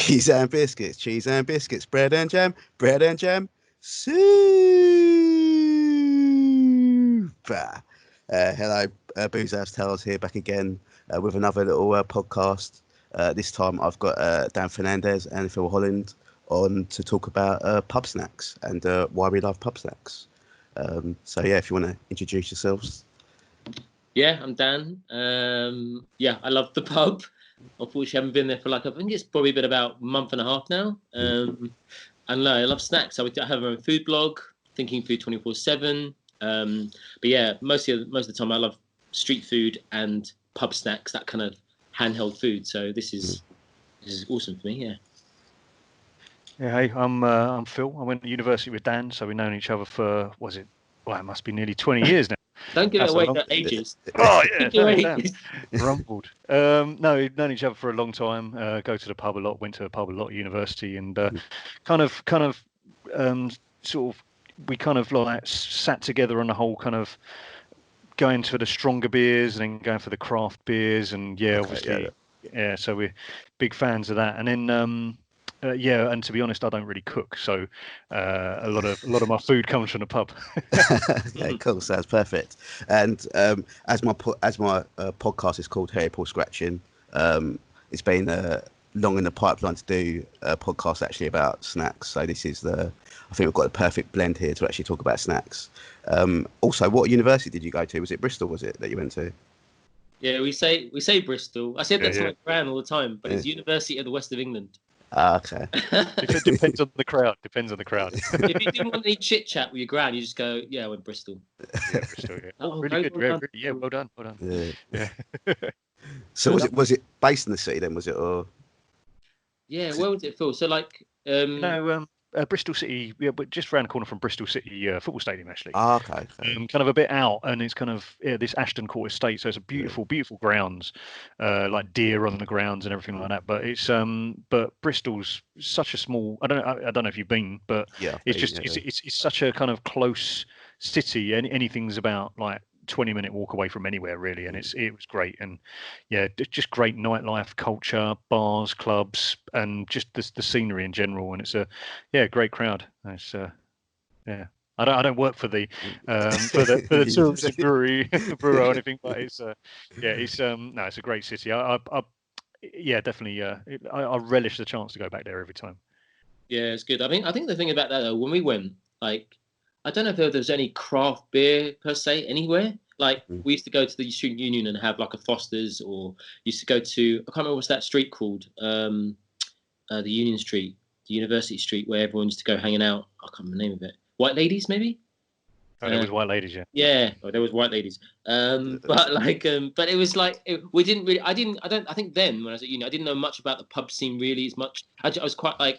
cheese and biscuits, bread and jam, super. Hello, Booze House Tales here, back again with another little podcast. This time I've got Dan Fernandes and Phil Holland on to talk about pub snacks and why we love pub snacks. So yeah, if you want to introduce yourselves. Yeah, I'm Dan. I love the pub. Unfortunately, I haven't been there for I think it's probably been about a month and a half now. And I love snacks. I have my own food blog, Thinking Food 24/7. But yeah, most of the time I love street food and pub snacks, that kind of handheld food. So this is awesome for me. Yeah. Yeah, hey, I'm Phil. I went to university with Dan, so we've known each other for it must be nearly 20 years now. Don't give it away their ages. Oh yeah, rumbled. No, we've known each other for a long time. Go to the pub a lot. Went to the pub a lot at university, and we like sat together on the whole kind of going for the stronger beers and then going for the craft beers, and so we're big fans of that. And then and to be honest, I don't really cook, so a lot of my food comes from the pub. Okay, cool. Sounds perfect. And as my podcast is called Harry Paul Scratching, it's been long in the pipeline to do a podcast actually about snacks. So this is I think we've got a perfect blend here to actually talk about snacks. Also, what university did you go to? Was it Bristol? Was it that you went to? Yeah, we say Bristol. I say that to my gran all the time, but it's University of the West of England. Okay. It depends on the crowd. If you didn't want any chit chat with your gran, you just go, I went Bristol. Yeah, Bristol. Yeah. Oh, really good. Well done. Yeah. So was it based in the city then? Was it or? Yeah. Where was it, Phil? So Bristol City, but just around the corner from Bristol City football stadium, actually. Okay. Kind of a bit out, and it's kind of this Ashton Court estate, so it's a beautiful grounds, like deer on the grounds and everything like that. But it's but Bristol's such a small. I don't know if you've been, but it's such a kind of close city. Anything's about like 20-minute walk away from anywhere really, and it was great. And just great nightlife, culture, bars, clubs, and just the scenery in general. And it's a great crowd. It's I don't work for the tourism brewery or anything, but it's a great city. I definitely I relish the chance to go back there every time. Yeah, it's good. I think the thing about that though, when we went, I don't know if there was any craft beer per se anywhere. We used to go to the Student Union and have like a Foster's, or used to go to, I can't remember what's that street called, the Union Street, the University Street, where everyone used to go hanging out. I can't remember the name of it. White Ladies, maybe? Oh, there was White Ladies, yeah. Yeah, there was White Ladies. But it was we didn't really. I think then when I was at uni, I didn't know much about the pub scene really as much. I was quite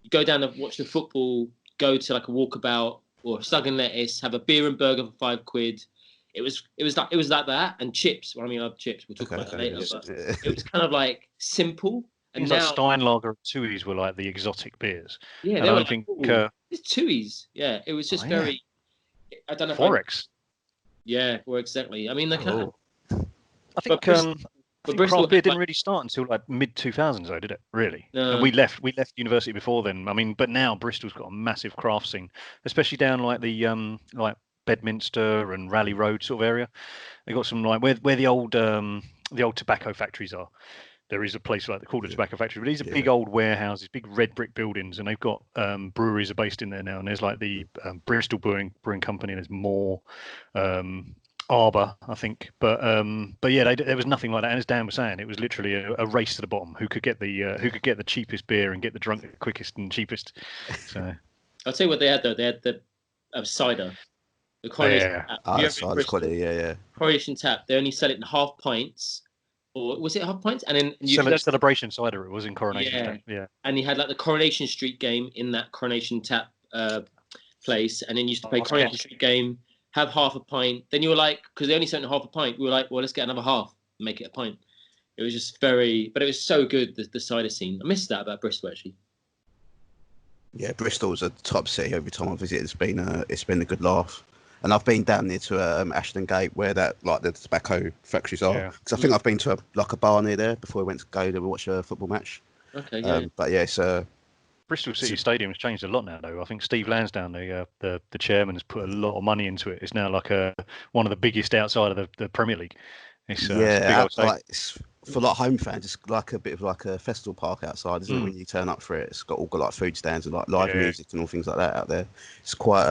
go down and watch the football, go to like a walkabout or Slug and Lettuce, have a beer and burger for £5. It was like that, and chips. Well, I love chips. We'll talk about that later. But it was kind of simple. And now Steinlager and Tui's were like the exotic beers. Yeah, and they were it's Tui's. Yeah, it was just very. I don't know. Forex. Well, exactly. I mean, they kind of. I think craft beer didn't really start until like mid 2000s, though, did it? Really? No. And we left university before then. I mean, but now Bristol's got a massive craft scene, especially down like the Bedminster and Raleigh Road sort of area. They got some where the old tobacco factories are. There is a place called the Tobacco Factory, but these are big old warehouses, big red brick buildings, and they've got breweries are based in there now. And there's like the Bristol Brewing Company, and there's more Arbor, I think. But yeah, there was nothing like that. And as Dan was saying, it was literally a race to the bottom. Who could get the cheapest beer and get the drunk quickest and cheapest. So I'll tell you what they had though. They had the cider. The Coronation Tap. Coronation Tap. They only sell it in half pints. Or was it half pints? And then celebration cider. It was in Coronation. Yeah. And you had like the Coronation Street game in that Coronation Tap place, and then you used to play Coronation Street game, have half a pint. Then you were like, because they only sent half a pint, we were like, well, let's get another half and make it a pint. It was just but it was so good, the cider scene. I missed that about Bristol actually. Yeah, Bristol's a top city. Every time I visit, it's been a good laugh. And I've been down there to Ashton Gate, where the tobacco factories are. Because I think I've been to a bar near there before I went to go to watch a football match. Okay, yeah. But yeah, it's Bristol City Stadium's changed a lot now, though. I think Steve Lansdowne, the chairman, has put a lot of money into it. It's now like one of the biggest outside of the Premier League. It's a big old stadium. like it's, for like home fans, it's like a bit of like a festival park outside, isn't it? When you turn up for it, it's got like food stands and like live music and all things like that out there. It's quite.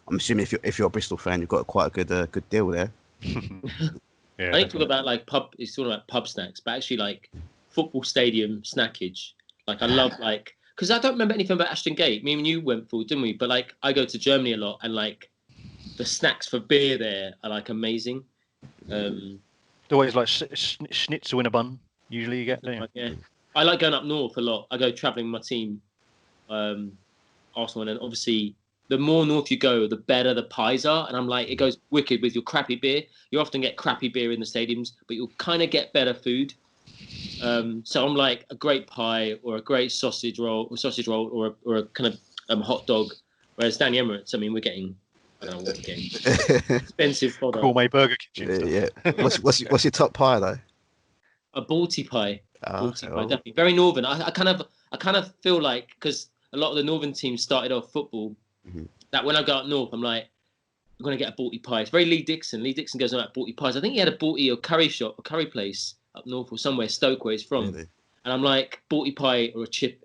I'm assuming if you're a Bristol fan, you've got quite a good deal there. I think talk about like pub. It's talking about pub snacks, but actually like football stadium snackage. Like I love like because I don't remember anything about Ashton Gate. Me and you went for, didn't we? But like I go to Germany a lot, and like the snacks for beer there are like amazing. Always like schnitzel in a bun. Usually you get there. Yeah, I like going up north a lot. I go traveling with my team, Arsenal, and obviously the more north you go, the better the pies are. And I'm like, it goes wicked with your crappy beer. You often get crappy beer in the stadiums, but you'll kind of get better food. So I'm like a great pie or a great sausage roll or a kind of hot dog. Whereas down the Emirates, I mean, we're getting. I don't know what we're getting. Expensive product. Gourmet burger kitchen. Yeah. What's your top pie though? A Balti pie. Balti pie, definitely. Very northern. I kind of feel like because a lot of the northern teams started off football, that when I go up north, I'm like, I'm gonna get a Balti pie. It's very Lee Dixon. Lee Dixon goes on about Balti pies. I think he had a Balti or curry shop, or curry place up north or somewhere, Stoke, where he's from. Really? And I'm like, Balti pie or a chip,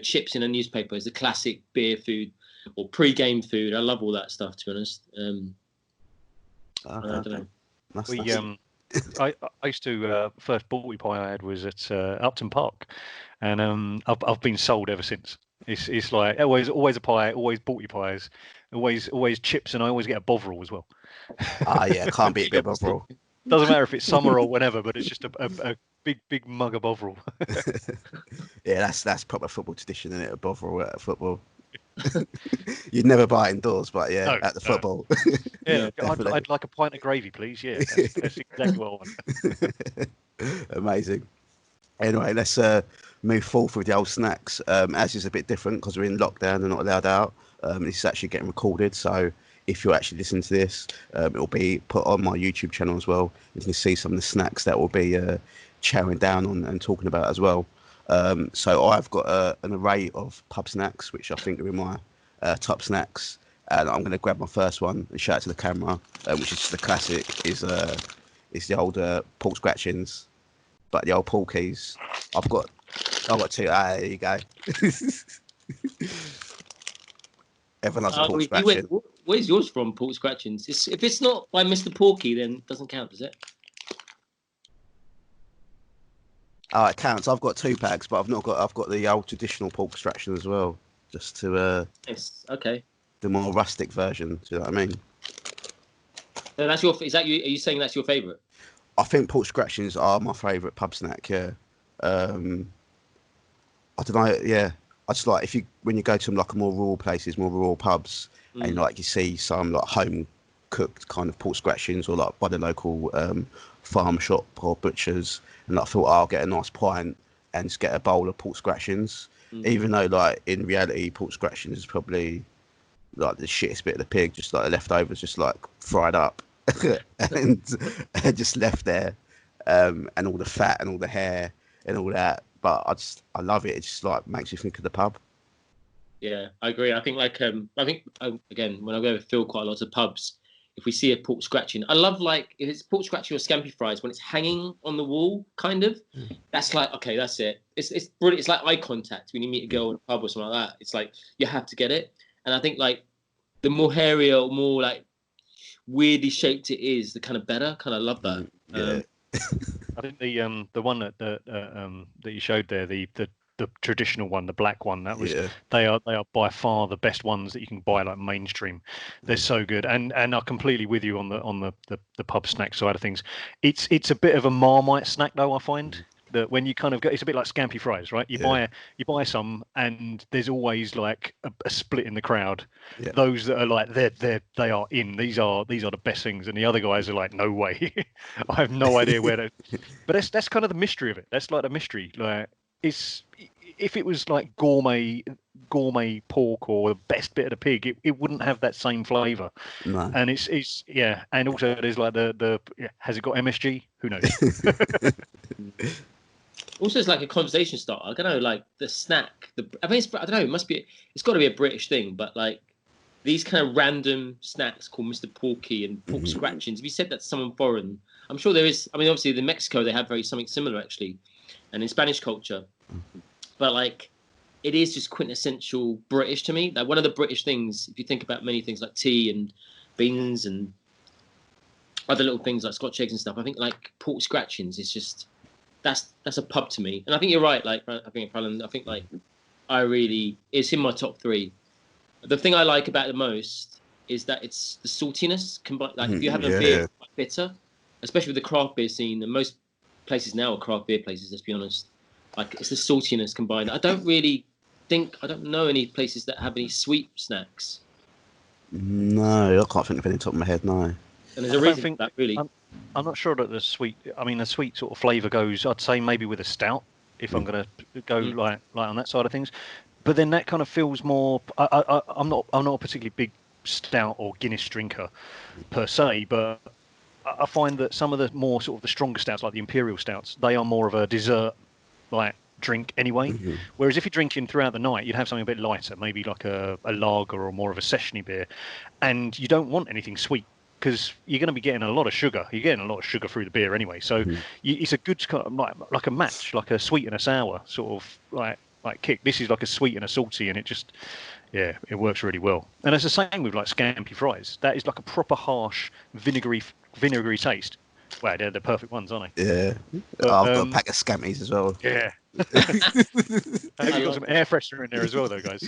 chips in a newspaper is the classic beer food or pre-game food. I love all that stuff, to be honest. I don't know. I used to first Balti pie I had was at Upton Park, and I've been sold ever since. It's like always a pie, always Balti pies, always chips, and I always get a Bovril as well. Yeah, can't beat a bit of Bovril. Doesn't matter if it's summer or whenever, but it's just a big mug of Bovril. Yeah, that's proper football tradition, isn't it? A Bovril at football. You'd never buy it indoors, but at the football. Yeah, I'd like a pint of gravy, please. Yeah, that's exactly what I want. Amazing. Anyway, let's move forward with the old snacks. As is a bit different because we're in lockdown and not allowed out. This is actually getting recorded, so if you're actually listening to this, it'll be put on my YouTube channel as well. You can see some of the snacks that we'll be chowing down on and talking about as well. So I've got an array of pub snacks, which I think are in my top snacks. And I'm going to grab my first one and show it to the camera, which is just the classic, is the old pork scratchings, but the old porkies. I've got two. There you go. Everyone loves a pork scratching. Where's yours from, pork scratchings? If it's not by Mr. Porky, then it doesn't count, does it? Oh, it counts. I've got 2 packs, but I've got the old traditional pork extraction as well, just to yes, okay. The more rustic version. Do you know what I mean? So that's your. Is that you? Are you saying that's your favourite? I think pork scratchings are my favourite pub snack. Yeah. I don't know. Yeah. I just like when you go to like more rural places, more rural pubs, and like you see some like home cooked kind of pork scratchings or like by the local farm shop or butchers, and I thought I'll get a nice pint and just get a bowl of pork scratchings, even though like in reality pork scratchings is probably like the shittest bit of the pig, just like the leftovers, just like fried up and just left there, and all the fat and all the hair and all that. But I love it. It just like makes you think of the pub. Yeah, I agree. I think again, when I go with Phil quite a lot of pubs, if we see a pork scratching, I love like if it's pork scratching or scampi fries when it's hanging on the wall, kind of. That's like, okay, that's it. It's brilliant. It's like eye contact when you meet a girl in a pub or something like that. It's like you have to get it. And I think like the more hairier or more like weirdly shaped it is, the kind of better. Kind of love that. Yeah. I think the one that you showed there, the traditional one, the black one, that was they are by far the best ones that you can buy like mainstream. They're so good, and I'm completely with you on the pub snack side of things. It's a bit of a Marmite snack though, I find. That when you kind of it's a bit like scampi fries, right? You buy some, and there's always like a split in the crowd. Yeah. Those that are like they are in. These are the best things, and the other guys are like, no way. I have no idea where to. But that's kind of the mystery of it. That's like the mystery. Like if it was like gourmet pork or the best bit of the pig, it wouldn't have that same flavour. No. And it's and also there's like the has it got MSG? Who knows? Also, it's like a conversation starter. I don't know, like the snack. I mean, I don't know. It must be. It's got to be a British thing, but like these kind of random snacks called Mr. Porky and pork scratchings. If you said that to someone foreign, I'm sure there is. I mean, obviously, in Mexico they have something similar actually, and in Spanish culture, but like it is just quintessential British to me. Like one of the British things, if you think about many things like tea and beans and other little things like Scotch eggs and stuff, I think like pork scratchings is just that's a pub to me. And I think you're right. Like I think like it's in my top 3. The thing I like about it the most is that it's the saltiness combined. Like if you have a beer quite bitter, especially with the craft beer scene, and most places now are craft beer places. Let's be honest. Like it's the saltiness combined. I don't know any places that have any sweet snacks. No, I can't think of any top of my head. No. And there's a reason for that, really. I'm not sure that the sweet sort of flavour goes. I'd say maybe with a stout, if I'm going to go like on that side of things. But then that kind of feels more. I'm not a particularly big stout or Guinness drinker per se, but I find that some of the more sort of the stronger stouts, like the imperial stouts, they are more of a dessert like drink anyway. Whereas if you're drinking throughout the night, you'd have something a bit lighter, maybe like a lager or more of a sessiony beer, and you don't want anything sweet because you're going to be getting a lot of sugar. You're getting a lot of sugar through the beer anyway, so it's a good kind of like a match, like a sweet and a sour sort of like kick. This is like a sweet and a salty, and it just it works really well. And it's the same with like scampi fries. That is like a proper harsh vinegary taste. Wow, they're the perfect ones, aren't they? Yeah. But, I've got a pack of scampies as well. Yeah. Have you got some air freshener in there as well, though, guys?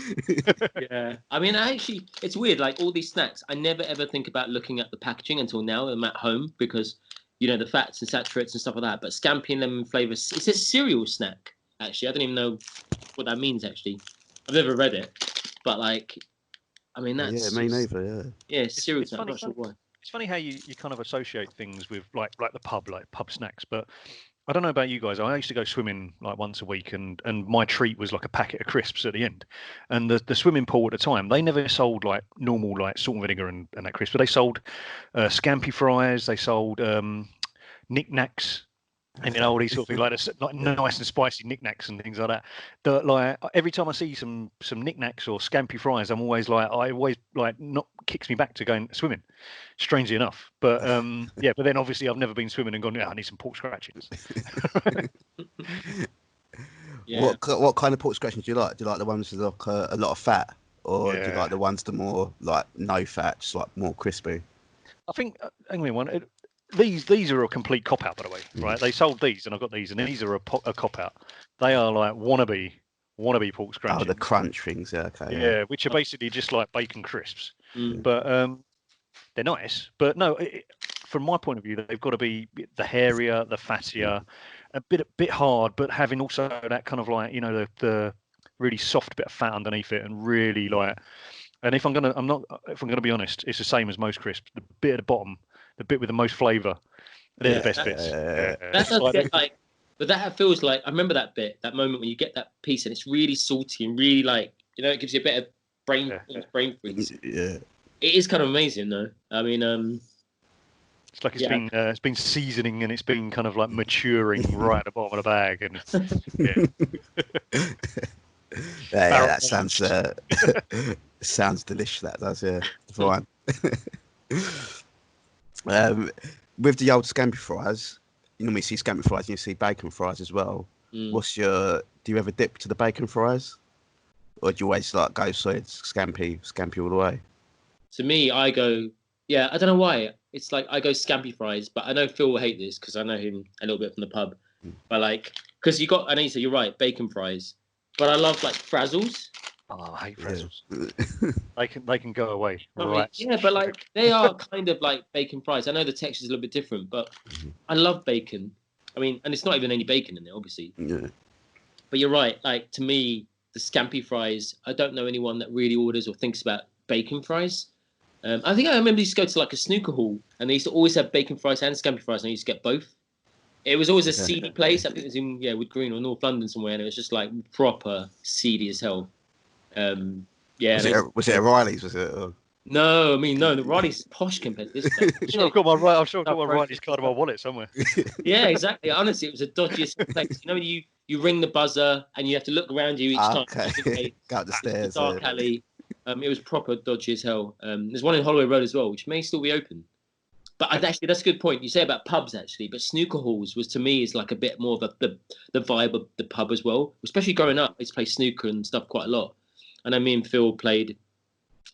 Yeah. I mean, it's weird. Like all these snacks, I never ever think about looking at the packaging until now. I'm at home because, the fats and saturates and stuff like that. But scampi and lemon flavour, it's a cereal snack, actually. I don't even know what that means, actually. I've never read it. But, like, I mean, that's... Yeah, me neither, yeah. Yeah, cereal snack. I'm not sure why. It's funny how you kind of associate things with like the pub, like pub snacks. But I don't know about you guys. I used to go swimming like once a week, and my treat was like a packet of crisps at the end. And the swimming pool at the time, they never sold like normal like salt and vinegar and that crisp, but they sold scampi fries. They sold knickknacks. And all these sort of things like nice and spicy knickknacks and things like that. That like every time I see some knickknacks or scampi fries, I always not kicks me back to going swimming. Strangely enough, but but then obviously I've never been swimming and gone. I need some pork scratchings. Yeah. What kind of pork scratchings do you like? Do you like the ones with like a lot of fat, or do you like the ones that more like no fat, just like more crispy? I think These are a complete cop out, by the way, right? They sold these, and I got these, and these are a cop out. They are like wannabe pork scratchings. Oh, the crunch things, yeah, okay. Yeah, which are basically just like bacon crisps, but they're nice. But no, from my point of view, they've got to be the hairier, the fattier, a bit hard, but having also that kind of like the really soft bit of fat underneath it, and really like. And if I'm gonna be honest, it's the same as most crisps. The bit at the bottom. The bit with the most flavour, they're the best bits. That does get like, but that feels like I remember that moment when you get that piece and it's really salty and really like it gives you a bit of brain freeze. Yeah, it is kind of amazing though. I mean, it's like it's been seasoning and it's been kind of like maturing right at the bottom of the bag, and that sounds delicious. That does, yeah, fine. With the old scampi fries, you normally see scampi fries and you see bacon fries as well. Do you ever dip to the bacon fries, or do you always like go solid scampi all the way? To me, I go, I don't know why. It's like I go scampi fries, but I know Phil will hate this because I know him a little bit from the pub. But like, because I know you say you're right, bacon fries, but I love like frazzles. Oh, I hate frazzles. They can go away. Right. Yeah, but like they are kind of like bacon fries. I know the texture is a little bit different, but I love bacon. I mean, and it's not even any bacon in there, obviously. Yeah. But you're right. Like to me, the scampi fries. I don't know anyone that really orders or thinks about bacon fries. I think I remember used to go to like a snooker hall, and they used to always have bacon fries and scampi fries, and I used to get both. It was always a seedy place. I think it was in Wood Green or North London somewhere, and it was just like proper seedy as hell. Was it a Riley's? Was it? Or... No, I mean no. The Riley's posh compared to this place. I'm sure I've got my Riley's card in my wallet somewhere. Yeah, exactly. Honestly, it was the dodgiest place. You you ring the buzzer and you have to look around you each time. Okay. Go up the stairs. Dark alley. It was proper dodgy as hell. There's one in Holloway Road as well, which may still be open. But actually, that's a good point you say about pubs, actually. But snooker halls was, to me, is like a bit more of the vibe of the pub as well. Especially growing up, I used to play snooker and stuff quite a lot. I know me and Phil played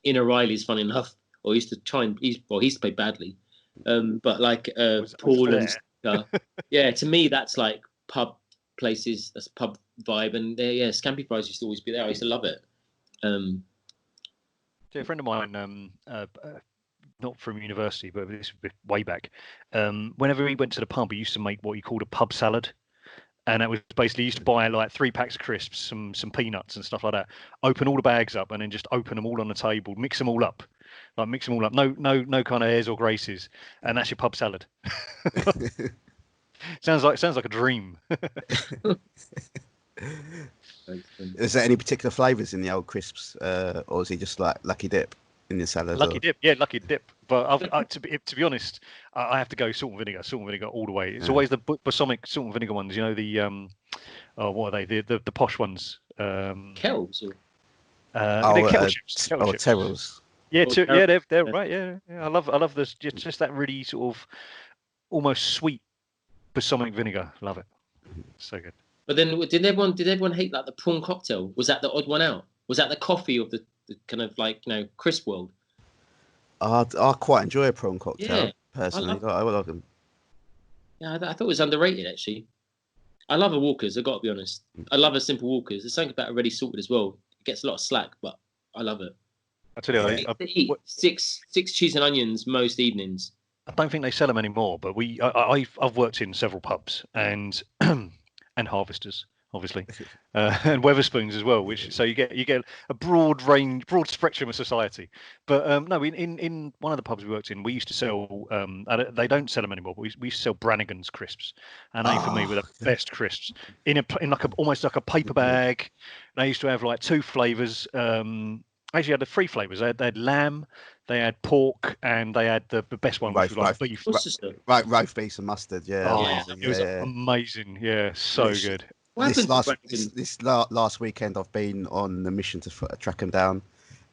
in O'Reilly's, funny enough. Or he used to play badly. But like Paul and snooker. Yeah, to me, that's like pub places. That's pub vibe. And Scampy Fries used to always be there. I used to love it. A friend of mine, not from university, but this was way back. Whenever he went to the pub, he used to make what he called a pub salad, and that was basically he used to buy like 3 packs of crisps, some peanuts and stuff like that. Open all the bags up, and then just open them all on the table, mix them all up. No kind of airs or graces, and that's your pub salad. sounds like a dream. Is there any particular flavours in the old crisps, or is he just like Lucky Dip in the salad? Lucky Dip. But to be honest, I have to go salt and vinegar all the way. It's always the balsamic salt and vinegar ones. You know the what are they? The posh ones. Kells. They're kettle chips. Terrells. Yeah, they're right. Yeah. I love this. Just that really sort of almost sweet balsamic vinegar. Love it. So good. But then, did everyone hate like the prawn cocktail? Was that the odd one out? Was that the coffee of the kind of like crisp world? I quite enjoy a prawn cocktail personally. I like them. Yeah, I thought it was underrated actually. I love a Walker's. I got to be honest. I love a simple Walker's. There's something about already salted as well. It gets a lot of slack, but I love it. I tell you, I eat six cheese and onions most evenings. I don't think they sell them anymore, but I've worked in several pubs and and Harvesters, obviously, and Weatherspoons as well. So you get a broad spectrum of society. But no, in one of the pubs we worked in, we used to sell. They don't sell them anymore, but we used to sell Brannigan's crisps, and they for me were the best crisps in like almost like a paper bag. They used to have like 2 flavors. Actually, had the 3 flavors. They had lamb, they had pork, and they had the best one, which was like beef. Roast beef and mustard. Yeah, it was amazing. Yeah, so good. This last weekend, I've been on a mission to track them down,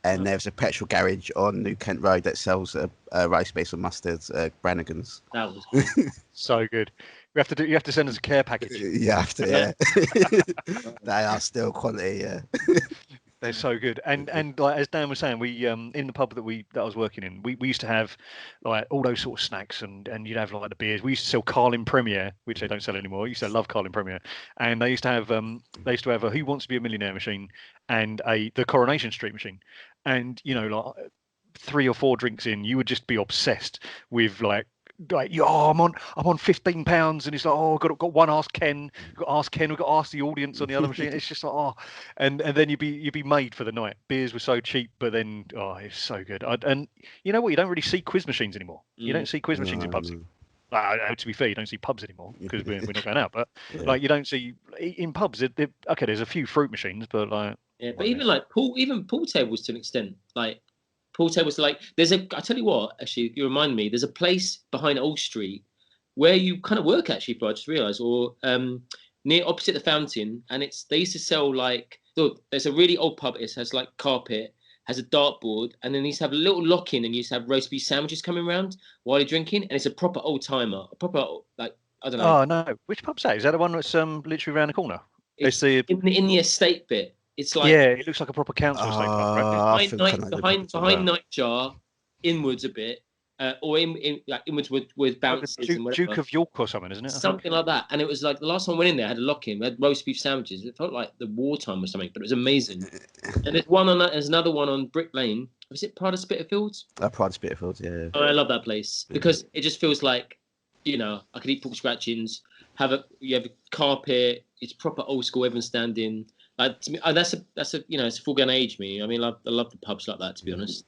and there's a petrol garage on New Kent Road that sells roast beef and mustard, Brannigan's. That was good. So good. You have to send us a care package. You have to, yeah. They are still quality, yeah. They're so good, and like as Dan was saying, we in the pub that I was working in, we used to have like all those sort of snacks, and you'd have like the beers. We used to sell Carlin Premier, which they don't sell anymore. I used to love Carlin Premier, and they used to have a Who Wants to Be a Millionaire machine and the Coronation Street machine, and like 3 or 4 drinks in, you would just be obsessed with like I'm on £15, and it's like, got one Ask Ken, we've got to ask the audience on the other machine. It's just like and then you'd be made for the night. Beers were so cheap, but then it's so good. And you know what, you don't really see quiz machines anymore. You don't see quiz machines in pubs. To be fair, you don't see pubs anymore because we're not going out, but like you don't see in pubs. There's a few fruit machines, but like but even like pool tables to an extent, like pool tables, like I tell you what, actually, you remind me, there's a place behind Old Street where you kind of work actually, I just realised, or near opposite the fountain, and they used to sell like, look, there's a really old pub, it has like carpet, has a dartboard, and then they used to have a little lock-in, and you used to have roast beef sandwiches coming around while you're drinking, and it's a proper old timer, like, I don't know. Oh no, which pub's that? Is that the one that's literally around the corner? It's in the estate bit. It's like, yeah, it looks like a proper council estate pub, right? Behind Nightjar, inwards a bit, or inwards with bounces and whatever. Duke of York or something, isn't it? Something like that. And it was like the last time I went in there, I had a lock-in, we had roast beef sandwiches. It felt like the wartime or something, but it was amazing. And there's another one on Brick Lane. Was it Pride of Spitalfields? Pride of Spitalfields, yeah. Oh, I love that place because it just feels like, I could eat pork scratchings. You have a carpet. It's proper old school. Everyone's standing. To me, that's a it's a full gun age me. I mean, I love the pubs like that, to be honest.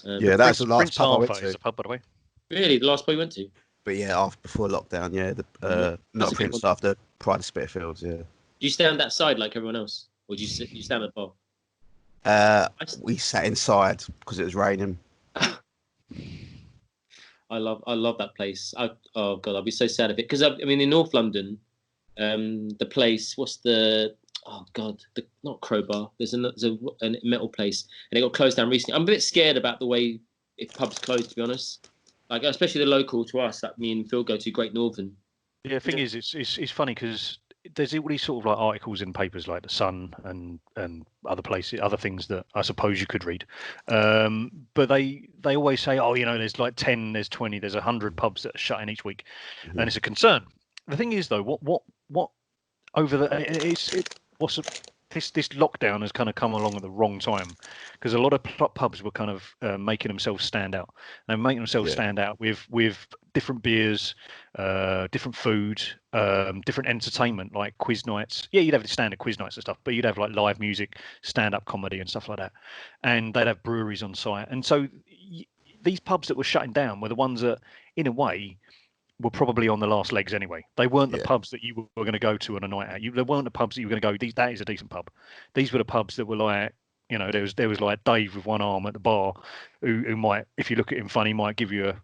That's the last pub I went to. Is a pub, by the way. Really, the last pub you went to? But yeah, before lockdown, not Prince, after Pride of Spitalfields, yeah. Do you stand that side like everyone else, or do you stand at the bar? We sat inside because it was raining. I love that place. Oh God, I'd be so sad if it, because I mean in North London, The place, what's the? Oh God, not Crowbar. There's a metal place, and it got closed down recently. I'm a bit scared about the way if pubs close, to be honest. Like especially the local to us that me and Phil go to, Great Northern. Yeah, the thing is, it's funny because there's all these sort of like articles in papers like the Sun and other places, other things that I suppose you could read. But they always say, oh, there's like 10, there's 20, there's 100 pubs that are shutting each week, and it's a concern. The thing is, though, what over the what's this lockdown has kind of come along at the wrong time because a lot of pubs were kind of making themselves stand out. They're making themselves stand out with different beers, different food, different entertainment like quiz nights. Yeah, you'd have the standard quiz nights and stuff, but you'd have like live music, stand-up comedy and stuff like that. And they'd have breweries on site. And so these pubs that were shutting down were the ones that, in a way, were probably on the last legs anyway. They weren't the pubs that you were going to go to on a night out. They weren't the pubs that you were going to go. That is a decent pub. These were the pubs that were like, there was like Dave with one arm at the bar, who might, if you look at him funny, might give you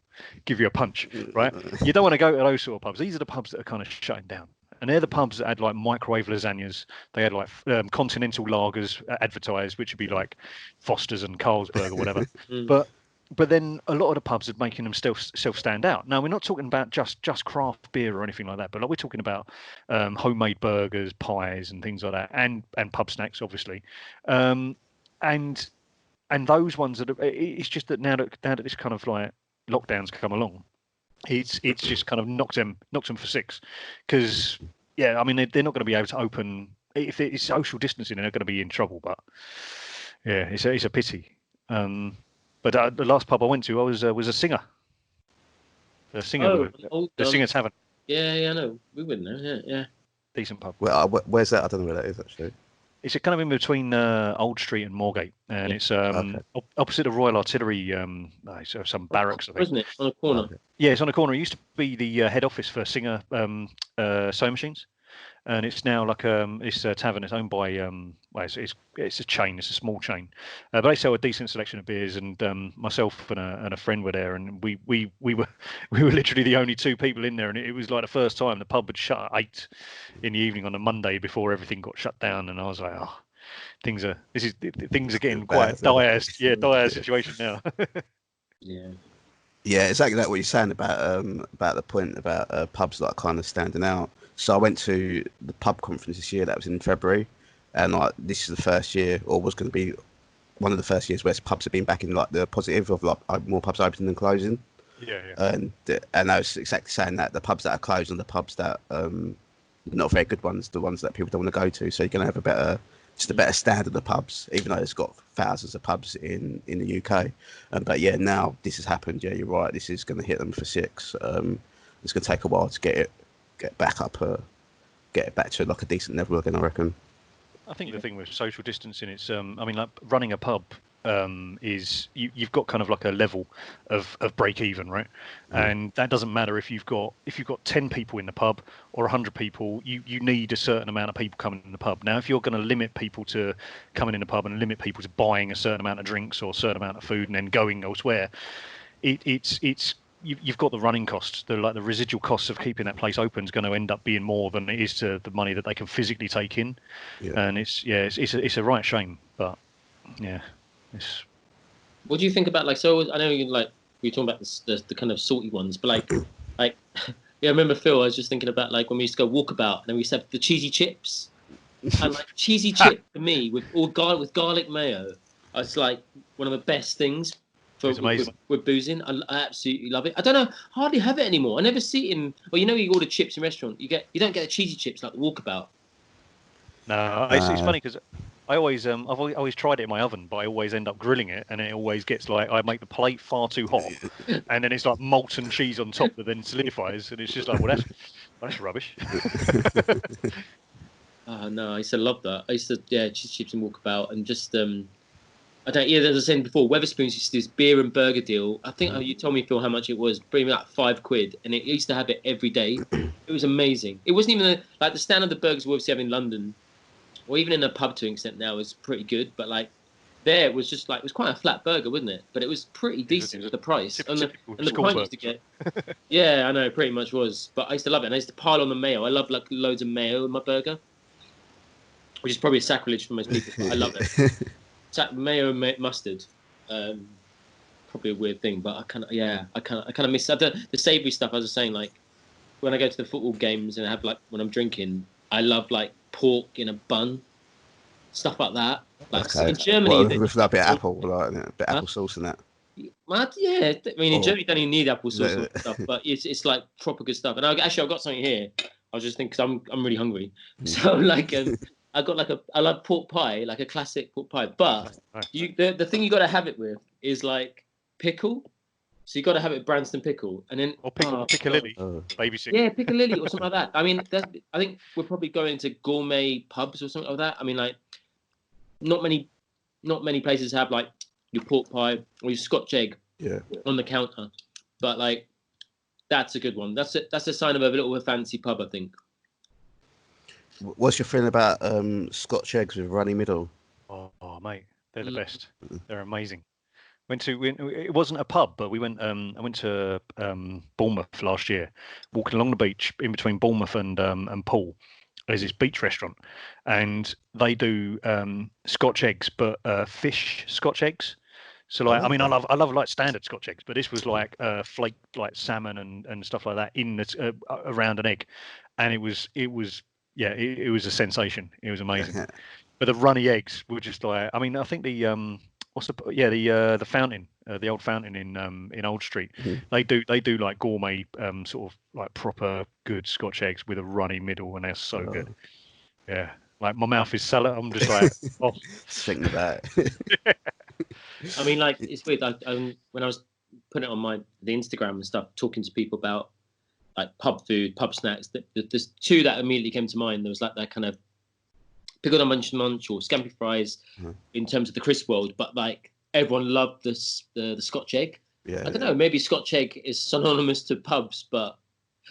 a punch, right? You don't want to go to those sort of pubs. These are the pubs that are kind of shutting down. And they're the pubs that had like microwave lasagnas. They had like continental lagers advertised, which would be like Foster's and Carlsberg or whatever. But then a lot of the pubs are making them self stand out. Now we're not talking about just craft beer or anything like that, but like we're talking about homemade burgers, pies, and things like that, and pub snacks, obviously. And those ones it's just that now that this kind of like lockdowns come along, it's just kind of knocked them for six, because I mean they're not going to be able to open if it's social distancing. They're going to be in trouble. But yeah, it's a pity. But the last pub I went to, I was a Singer. The Singer, the Singer Tavern. Yeah, I know. We wouldn't know. Yeah. Decent pub. Well, where's that? I don't know where that is actually. It's kind of in between Old Street and Moorgate, and it's opposite the Royal Artillery, some barracks, I think. Wasn't it on a corner? Okay. Yeah, it's on a corner. It used to be the head office for Singer sewing machines, and it's now like it's a tavern. It's owned by it's a chain. It's a small chain, but they sell a decent selection of beers. And myself and a friend were there, and we were literally the only two people in there. And it was like the first time the pub had shut at 8 in the evening on a Monday before everything got shut down. And I was like, oh, things are getting quite dire. Yeah, dire situation now. Yeah, exactly that what you're saying about the point about pubs that are kind of standing out. So I went to the pub conference this year. That was in February, and like this is the first year, or was going to be one of the first years, where pubs have been back in like the positive of like more pubs opening than closing. Yeah. And I was exactly saying that the pubs that are closed and the pubs that not very good ones, the ones that people don't want to go to. So you're going to have a better standard of pubs, even though it's got thousands of pubs in the UK. But yeah, now this has happened. Yeah, you're right. This is going to hit them for six. It's going to take a while to get back up, get it back to like a decent level again, I reckon. I think the thing with social distancing, it's I mean, like running a pub is you've got kind of like a level of break even, right? And that doesn't matter if you've got 10 people in the pub or 100 people. You need a certain amount of people coming in the pub. Now, if you're going to limit people to coming in the pub and limit people to buying a certain amount of drinks or a certain amount of food and then going elsewhere, you've got the running costs. The residual costs of keeping that place open is going to end up being more than it is to the money that they can physically take in. And it's a right shame, but yeah. What do you think about so? I know we were talking about the kind of salty ones, but I remember Phil. I was just thinking about when we used to go walkabout, and then we used to have the cheesy chips, and cheesy chip for me with garlic mayo. It's like one of the best things with boozing. I absolutely love it. I don't know, hardly have it anymore. I never see it in. Well, you order chips in restaurant, you don't get the cheesy chips like the walkabout. No, it's funny because I always I've always tried it in my oven, but I always end up grilling it, and it always gets I make the plate far too hot, and then it's like molten cheese on top that then solidifies, and it's just like, well, that's rubbish. Oh no, I used to love that. I used to cheese chips and walkabout, and just I don't. Yeah, as I said before, Wetherspoons used to do this beer and burger deal. I think you told me, Phil, how much it was. Pretty much like £5, and it used to have it every day. It was amazing. It wasn't even the standard of the burgers we obviously have in London, or even in a pub to an extent now, is pretty good. But there was just like, it was quite a flat burger, wasn't it? But it was pretty decent for the price. And the pint used to get, yeah, I know, it pretty much was. But I used to love it. And I used to pile on the mayo. I love like loads of mayo in my burger, which is probably a sacrilege for most people, but I love it. Mayo and mustard, probably a weird thing, but I kind of miss the savoury stuff. As I was saying, like when I go to the football games and I have like when I'm drinking, I love like pork in a bun, stuff like that. Like in Germany, with like a bit of apple, like a bit of apple sauce and that. Yeah, I mean in Germany you don't even need apple sauce and stuff, but it's like proper good stuff. And I've got something here. I was just thinking because I'm really hungry, so like I got like I love pork pie, like a classic pork pie. But the thing you got to have it with is like pickle. So you got to have it Branston pickle, and then piccalilli, baby sick. Yeah, piccalilli or something like that. I mean, I think we're probably going to gourmet pubs or something like that. I mean, like not many places have like your pork pie or your Scotch egg on the counter, but like that's a good one. That's a sign of a little fancy pub, I think. What's your feeling about Scotch eggs with runny middle? Oh, mate, they're the best. They're amazing. It wasn't a pub, but we went. I went to Bournemouth last year, walking along the beach in between Bournemouth and Poole. There's this beach restaurant, and they do Scotch eggs, but fish Scotch eggs. So like, I mean, I love like standard Scotch eggs, but this was like flaked like salmon and stuff like that in the around an egg, and it was a sensation. It was amazing. But the runny eggs were just like, I mean, I think the the fountain, the old fountain in Old Street, they do like gourmet sort of like proper good Scotch eggs with a runny middle, and they're so good. Yeah, like my mouth is salad. I'm just like, thinking about it. I mean, like it's weird. When I was putting it on the Instagram and stuff, talking to people about like pub food, pub snacks, there's two that immediately came to mind. There was like that kind of pickled onion munch or scampi fries in terms of the crisp world, but like everyone loved the Scotch egg. I don't know, maybe Scotch egg is synonymous to pubs,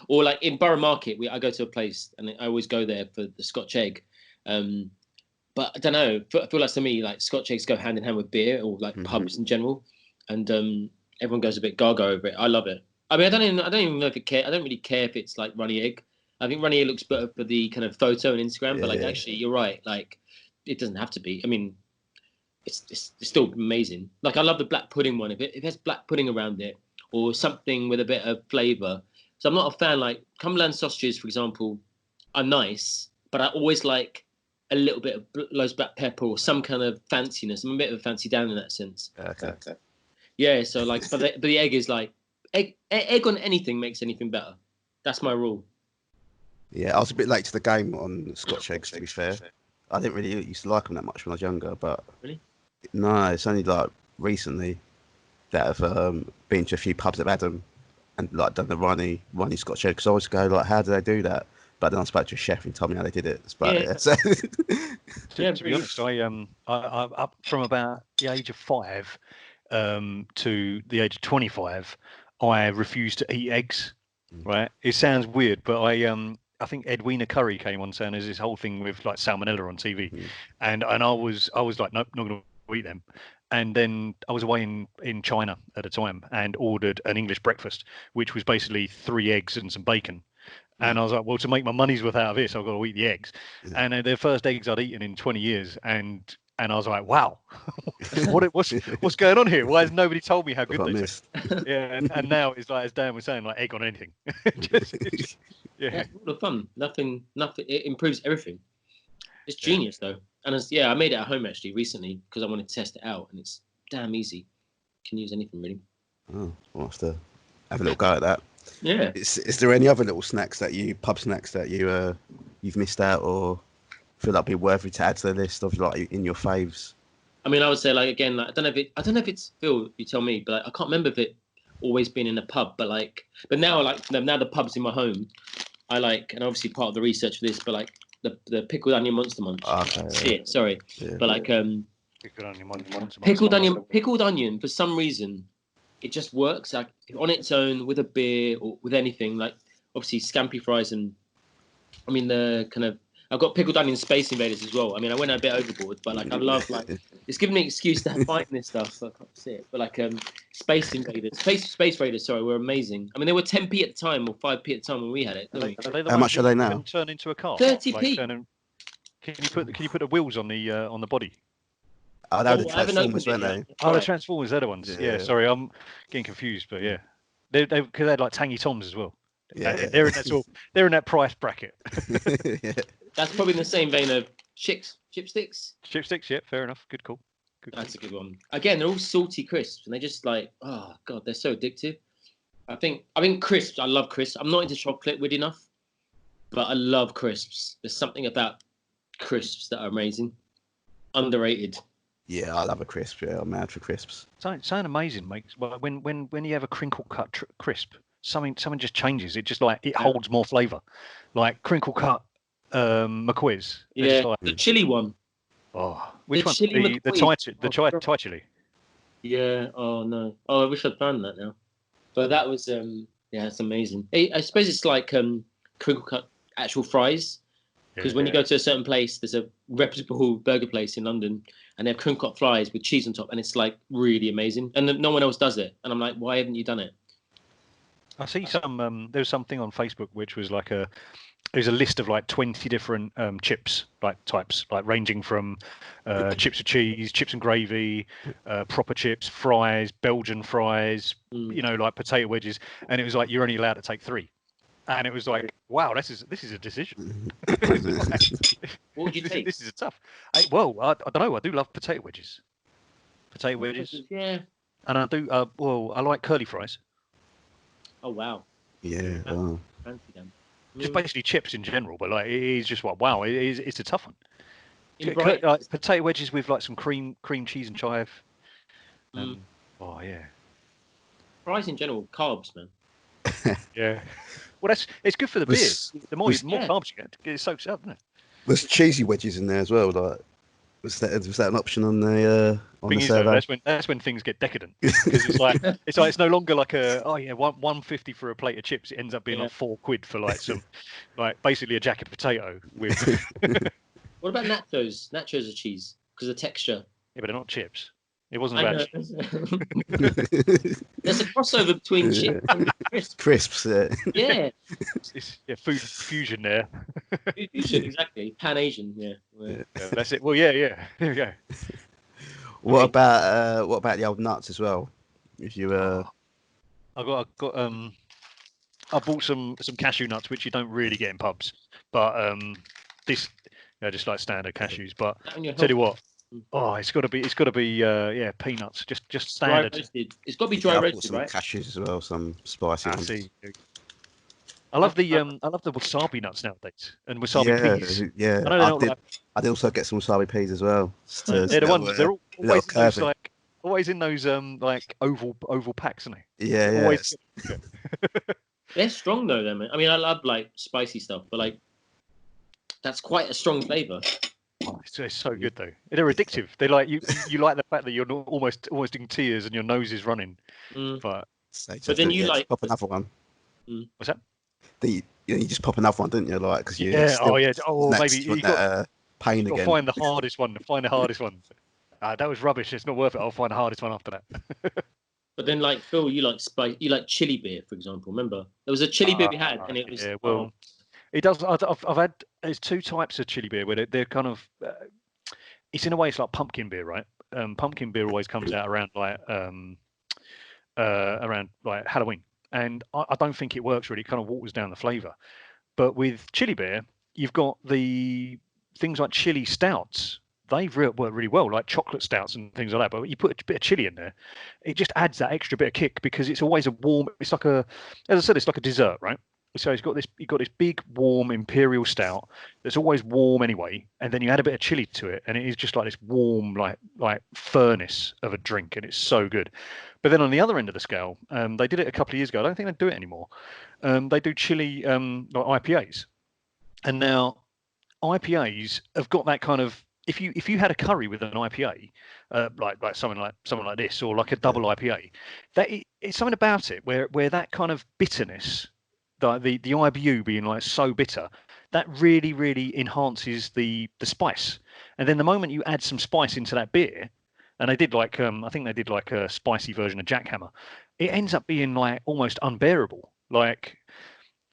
or like in Borough Market, I go to a place and I always go there for the Scotch egg. But I don't know, I feel like to me, like Scotch eggs go hand in hand with beer or like pubs in general, and everyone goes a bit gaga over it. I love it. I mean, I don't even know if it care. I don't really care if it's like runny egg. I think runny egg looks better for the kind of photo and Instagram, but like actually, you're right. Like, it doesn't have to be. I mean, it's still amazing. Like, I love the black pudding one. If it has black pudding around it or something with a bit of flavour. So I'm not a fan. Like Cumberland sausages, for example, are nice, but I always like a little bit of loads of black pepper or some kind of fanciness. I'm a bit of a fancy Dan in that sense. Okay. Yeah. So like, but the egg is like egg on anything makes anything better. That's my rule. Yeah, I was a bit late to the game on Scotch eggs, to be fair. I didn't really used to like them that much when I was younger, but really, no, it's only like recently that I've been to a few pubs that have had them and like done the runny Scotch egg. Because I always go like, how do they do that? But then I spoke to a chef and told me how they did it. It's about it. So. To be honest, I up from about the age of 5 to the age of 25, I refused to eat eggs. Right, it sounds weird, but I think Edwina Curry came on saying there's this whole thing with like salmonella on TV, and I was like, nope, not going to eat them. And then I was away in China at the time and ordered an English breakfast, which was basically 3 eggs and some bacon. And I was like, well, to make my money's worth out of this, I've got to eat the eggs. And they're the first eggs I'd eaten in 20 years, and I was like, wow, what's going on here? Why has nobody told me how good they taste? Yeah, and now it's like, as Dan was saying, like egg on anything. Yeah, a lot of fun. Nothing. It improves everything. It's genius though, and I made it at home actually recently because I wanted to test it out, and it's damn easy. Can use anything really. Oh, I'll have to have a little go at that. Yeah. Is there any other little pub snacks that you've missed out or feel like be worthy to add to the list of like in your faves? I mean, I would say like again, like, I don't know if it's Phil. You tell me, but like, I can't remember if it always been in a pub, but now now the pubs in my home, I like, and obviously part of the research for this, but like the pickled onion monster munch. Okay. Sorry, but like pickled onion for some reason, it just works like on its own with a beer or with anything. Like obviously scampi fries and I mean the kind of. I've got pickled onion Space Invaders as well. I mean, I went a bit overboard, but like I love like It's giving me an excuse to find this stuff. So I can't see it. But like Space Invaders, Space Raiders. Sorry, were amazing. I mean, they were 10p at the time or 5p at the time when we had it. Are they the How ones much are they you now? can turn into a car? 30p. Can you put the wheels on the body? Oh, that was the Transformers, weren't they? Oh, the Transformers, they're the ones. Yeah, sorry, I'm getting confused, but yeah, they had like Tangy Toms as well. Yeah, they're in that they're in that price bracket. Yeah. That's probably in the same vein of chipsticks. Chipsticks, yeah, fair enough. Good call. That's a good one. Again, they're all salty crisps, and they're just like, oh god, they're so addictive. I think crisps. I love crisps. I'm not into chocolate weird enough, but I love crisps. There's something about crisps that are amazing, underrated. Yeah, I love a crisp. Yeah, I'm mad for crisps. Something amazing makes when you have a crinkle cut crisp, something just changes. It just like it holds more flavour. Like crinkle cut McQuiz. Yeah, like, the chili one. Oh, which one? Chili The Thai chili. Yeah. Oh no. Oh, I wish I'd found that now. But that was yeah, it's amazing. I suppose it's like crinkle cut actual fries. Because when you go to a certain place, there's a reputable burger place in London, and they have crinkle cut fries with cheese on top, and it's like really amazing. And no one else does it. And I'm like, why haven't you done it? I see some. There was something on Facebook which was like there's a list of like 20 different chips, like types, like ranging from chips with cheese, chips and gravy, proper chips, fries, Belgian fries, like potato wedges, and it was like you're only allowed to take 3. And it was like, wow, this is a decision. What would you take? This is tough. I don't know. I do love potato wedges. Yeah. And I do. I like curly fries. Oh wow. Yeah. Wow. Fancy them. Just basically chips in general, but like it is just wow. It's a tough one. Like potato wedges with like some cream cheese and chive. Oh yeah. Fries in general, carbs, man. Yeah. Well, it's good for the beers. The more carbs you get, it soaks up, doesn't it? There's cheesy wedges in there as well. Like, was that an option on the survey? That's when things get decadent, because it's no longer like $1.50 for a plate of chips. It ends up being like £4 for like some basically a jacket potato with. What about nachos? Nachos are cheese because of the texture. Yeah, but they're not chips. It wasn't about cheese. There's a crossover between chips and crisps. Crisps, yeah. It's food fusion there. Food fusion, exactly. Pan Asian, yeah. That's it. Well, yeah. There we go. What about the old nuts as well? If you I bought some cashew nuts, which you don't really get in pubs, but just like standard cashews. But tell you what. Oh, it's got to be peanuts, just standard. Dry roasted. It's got to be dry roasted, some right? Cashews as well, some spicy ones. I love the wasabi nuts nowadays and wasabi peas. Yeah, I'd also get some wasabi peas as well. They're the ones. They're always in those like oval packs, aren't they? Yeah, always. They're strong though, man. I mean, I love like spicy stuff, but like that's quite a strong flavour. Oh, it's so good though. They're addictive. They like you like the fact that you're almost in tears and your nose is running. But then you like pop another one. What's that? You just pop another one, didn't you? Like because you maybe you got pain again. Find the hardest one. That was rubbish. It's not worth it. I'll find the hardest one after that. But then, like Phil, you like chili beer, for example. Remember, there was a chili beer we had, and it was. Yeah, well, it does. I've had. There's 2 types of chili beer where they're kind of. It's in a way it's like pumpkin beer, right? Pumpkin beer always comes out around Halloween, and I don't think it works really. It kind of waters down the flavour. But with chili beer, you've got the things like chili stouts. They work really well, like chocolate stouts and things like that. But you put a bit of chili in there, it just adds that extra bit of kick because it's always a warm. It's like as I said, it's like a dessert, right? So you've got this big warm imperial stout that's always warm anyway, and then you add a bit of chili to it, and it is just like this warm, like furnace of a drink, and it's so good. But then on the other end of the scale, they did it a couple of years ago. I don't think they do it anymore. They do chili like IPAs, and now IPAs have got that kind of. If you had a curry with an IPA, like something like this, or like a double IPA, it's something about it where that kind of bitterness. The IBU being like so bitter that really, really enhances the spice. And then the moment you add some spice into that beer, and they did like I think they did like a spicy version of Jackhammer, it ends up being like almost unbearable. Like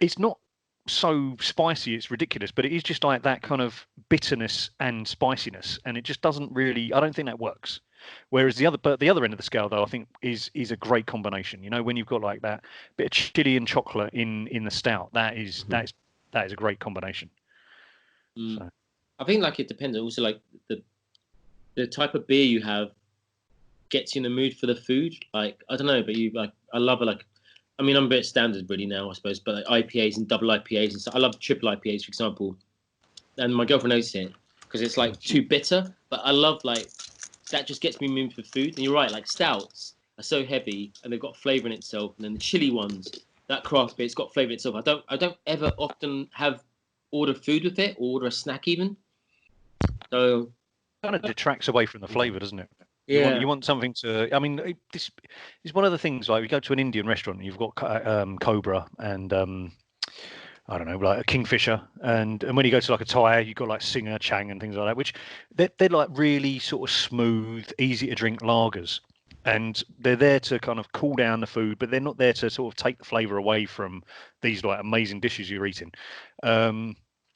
it's not so spicy, it's ridiculous, but it is just like that kind of bitterness and spiciness, and it just doesn't really. I don't think that works. Whereas the other end of the scale, though, I think is a great combination. You know, when you've got like that bit of chili and chocolate in the stout, that is a great combination. So. I think like it depends. Also, like the type of beer you have gets you in the mood for the food. Like I don't know, but you like I love it. Like I mean, I'm a bit standard really now, I suppose. But like IPAs and double IPAs and stuff. I love triple IPAs, for example. And my girlfriend knows it because it's like too bitter. But I love like that just gets me in the mood for food. And you're right, like stouts are so heavy and they've got flavour in itself. And then the chili ones, that craft beer, it's got flavour in itself. I don't ever often order food with it or order a snack even. So it kind of detracts away from the flavour, doesn't it? Yeah. You want something to. I mean, this is one of the things. Like, you go to an Indian restaurant, and you've got Cobra and I don't know, like a Kingfisher, and when you go to like a Thai, you've got like Singer, Chang, and things like that, which they're like really sort of smooth, easy to drink lagers, and they're there to kind of cool down the food, but they're not there to sort of take the flavour away from these like amazing dishes you're eating.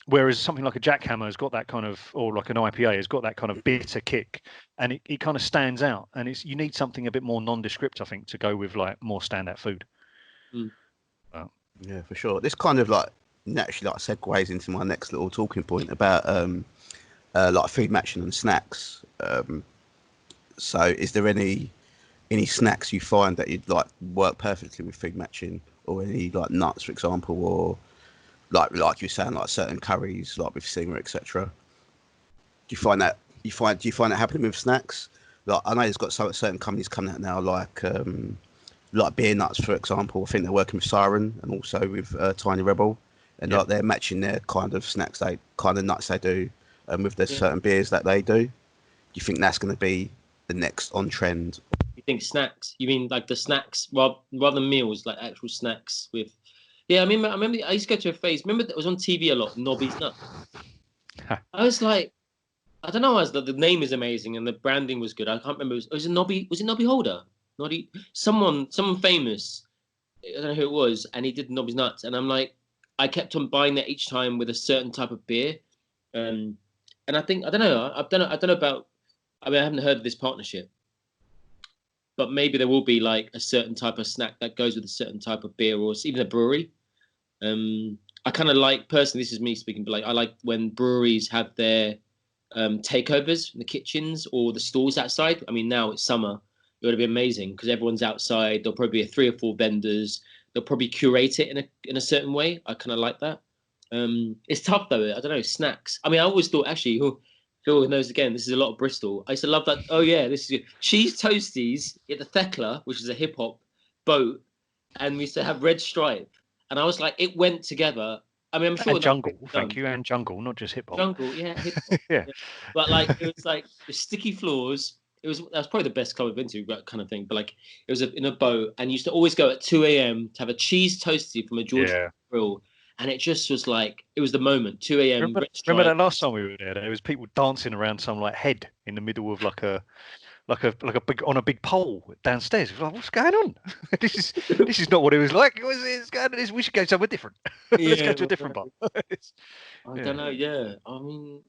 Whereas something like a Jackhammer has got that kind of, or like an IPA has got that kind of bitter kick, and it kind of stands out. And you need something a bit more nondescript, I think, to go with like more standout food. Yeah, for sure. This kind of like naturally like segues into my next little talking point about like food matching and snacks. So, is there any snacks you find that you'd like work perfectly with food matching, or any like nuts, for example, or like you saying, like certain curries, like with Singer, etc. Do you find that happening with snacks? Like I know there's got certain companies coming out now, like beer nuts, for example. I think they're working with Siren and also with Tiny Rebel, and like they're matching their kind of snacks, nuts they do, with their certain beers that they do. Do you think that's going to be the next on trend? You think snacks? You mean like the snacks rather than meals, like actual snacks with? Yeah, I mean, I remember I used to go to a phase. Remember it was on TV a lot, Nobby's Nuts. I was like, I don't know, the name is amazing and the branding was good. I can't remember. Was it Nobby? Was it Nobby Holder? Nobby? Someone famous. I don't know who it was, and he did Nobby's Nuts, and I'm like, I kept on buying that each time with a certain type of beer, and I think I don't know about. I mean, I haven't heard of this partnership, but maybe there will be like a certain type of snack that goes with a certain type of beer, or even a brewery. I kind of like, personally, this is me speaking, but like I like when breweries have their takeovers in the kitchens or the stalls outside. I mean, now it's summer, it would be amazing because everyone's outside. There'll probably be 3 or 4 vendors. They'll probably curate it in a certain way. I kind of like that. It's tough though. I don't know, snacks. I mean, I always thought actually, Phil knows again. This is a lot of Bristol. I used to love that. Oh yeah, this is good. Cheese toasties at the Thekla, which is a hip hop boat, and we used to have Red Stripe. And I was like, it went together. I mean, I'm sure. And jungle, thank you, and jungle, not just hip hop. Jungle, yeah, hip hop. Yeah. But like, it was like the sticky floors. That was probably the best club I've been to, that kind of thing. But like, it was in a boat, and you used to always go at 2 a.m. to have a cheese toastie from a Georgia grill. And it just was like, it was the moment. 2 a.m. Remember that last time we were there? There was people dancing around some like head in the middle of like a big pole downstairs. It was like, what's going on? this is not what it was like. We should go somewhere different. Let's go to a different bar. I don't know. Yeah, I mean,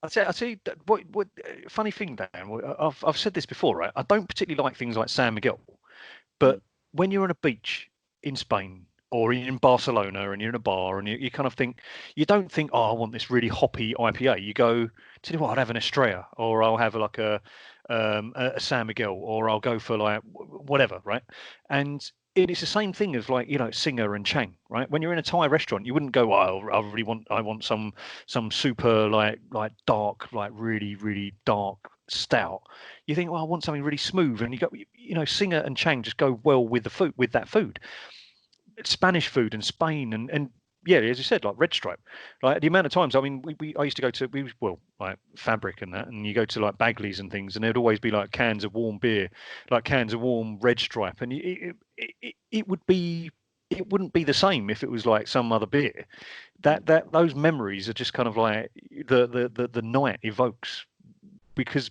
I'll tell you what funny thing, Dan. I've said this before, right? I don't particularly like things like San Miguel, but when you're on a beach in Spain or in Barcelona and you're in a bar and you kind of think, you don't think, oh, I want this really hoppy IPA. You go, tell you what, I'd have an Estrella, or I'll have like a San Miguel, or I'll go for like whatever, right? And it's the same thing as like, you know, Singer and Chang, right? When you're in a Thai restaurant, you wouldn't go, well, I want some super like dark, like really, really dark stout. You think, well, I want something really smooth, and you go, you know, Singer and Chang just go well with that food. Spanish food in Spain and yeah, as you said, like Red Stripe, like the amount of times, I mean, I used to go to, like Fabric and that, and you go to like Bagley's and things, and there'd always be like cans of warm beer, like cans of warm Red Stripe, and it would be it wouldn't be the same if it was like some other beer. That those memories are just kind of like the night evokes,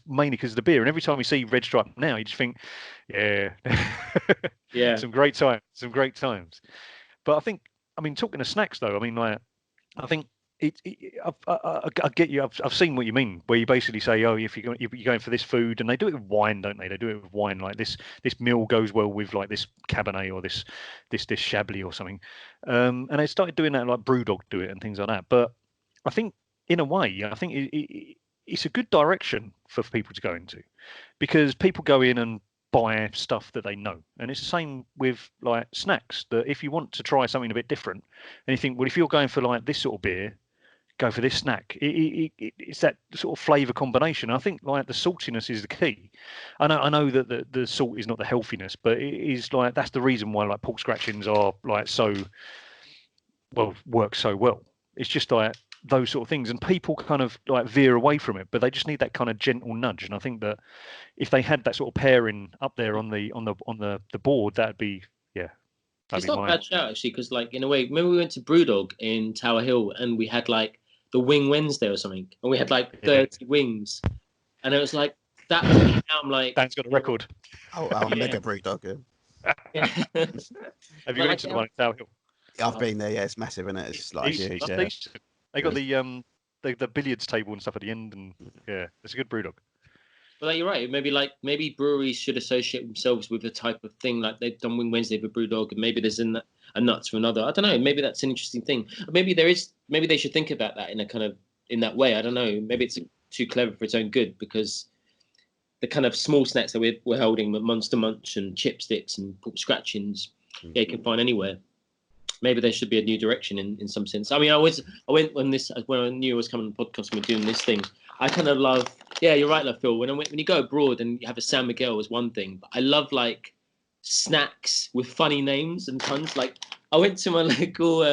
mainly because of the beer. And every time we see Red Stripe now, you just think, yeah, Yeah. some great times. But I mean, talking of snacks though, I mean, like, I think I get you. I've seen what you mean, where you basically say, oh, if you're going for this food, and they do it with wine, don't they? They do it with wine, like this meal goes well with like this Cabernet or this Chablis or something. And they started doing that, like Brewdog do it and things like that. But I think in a way, I think it's a good direction for people to go into, because people go in and buy stuff that they know, and it's the same with like snacks. That if you want to try something a bit different, and you think, well, if you're going for like this sort of beer, go for this snack. It's that sort of flavour combination. I think like the saltiness is the key. I know that the salt is not the healthiness, but it is like that's the reason why like pork scratchings are like work so well. It's just like those sort of things, and people kind of like veer away from it, but they just need that kind of gentle nudge. And I think that if they had that sort of pairing up there on the board, that'd be It's not a bad shout actually, because like in a way, remember we went to Brewdog in Tower Hill and we had like the Wing Wednesday or something, and we had like 30 wings, and it was like that. Now I'm like, Dan's got a record. Oh, mega Brewdog. Yeah. Have you been to the one at Tower Hill? I've been there. Yeah, it's massive, isn't it? It's like huge. Yeah. They got the billiards table and stuff at the end, and yeah, it's a good Brewdog. But like, you're right. Maybe breweries should associate themselves with the type of thing, like they've done Wing Wednesday for Brewdog, and maybe there's a nuts for another. I don't know. Maybe that's an interesting thing. Maybe Maybe they should think about that in that way. I don't know. Maybe it's too clever for its own good, because the kind of small snacks that we're holding, Monster Munch and Chipsticks and pork scratchings, you can find anywhere. Maybe there should be a new direction in some sense. I mean, I went when I knew I was coming on the podcast and we're doing this thing. I kind of love. Yeah, you're right, Phil. When you go abroad and you have a San Miguel is one thing, but I love like snacks with funny names and puns. Like I went to my local.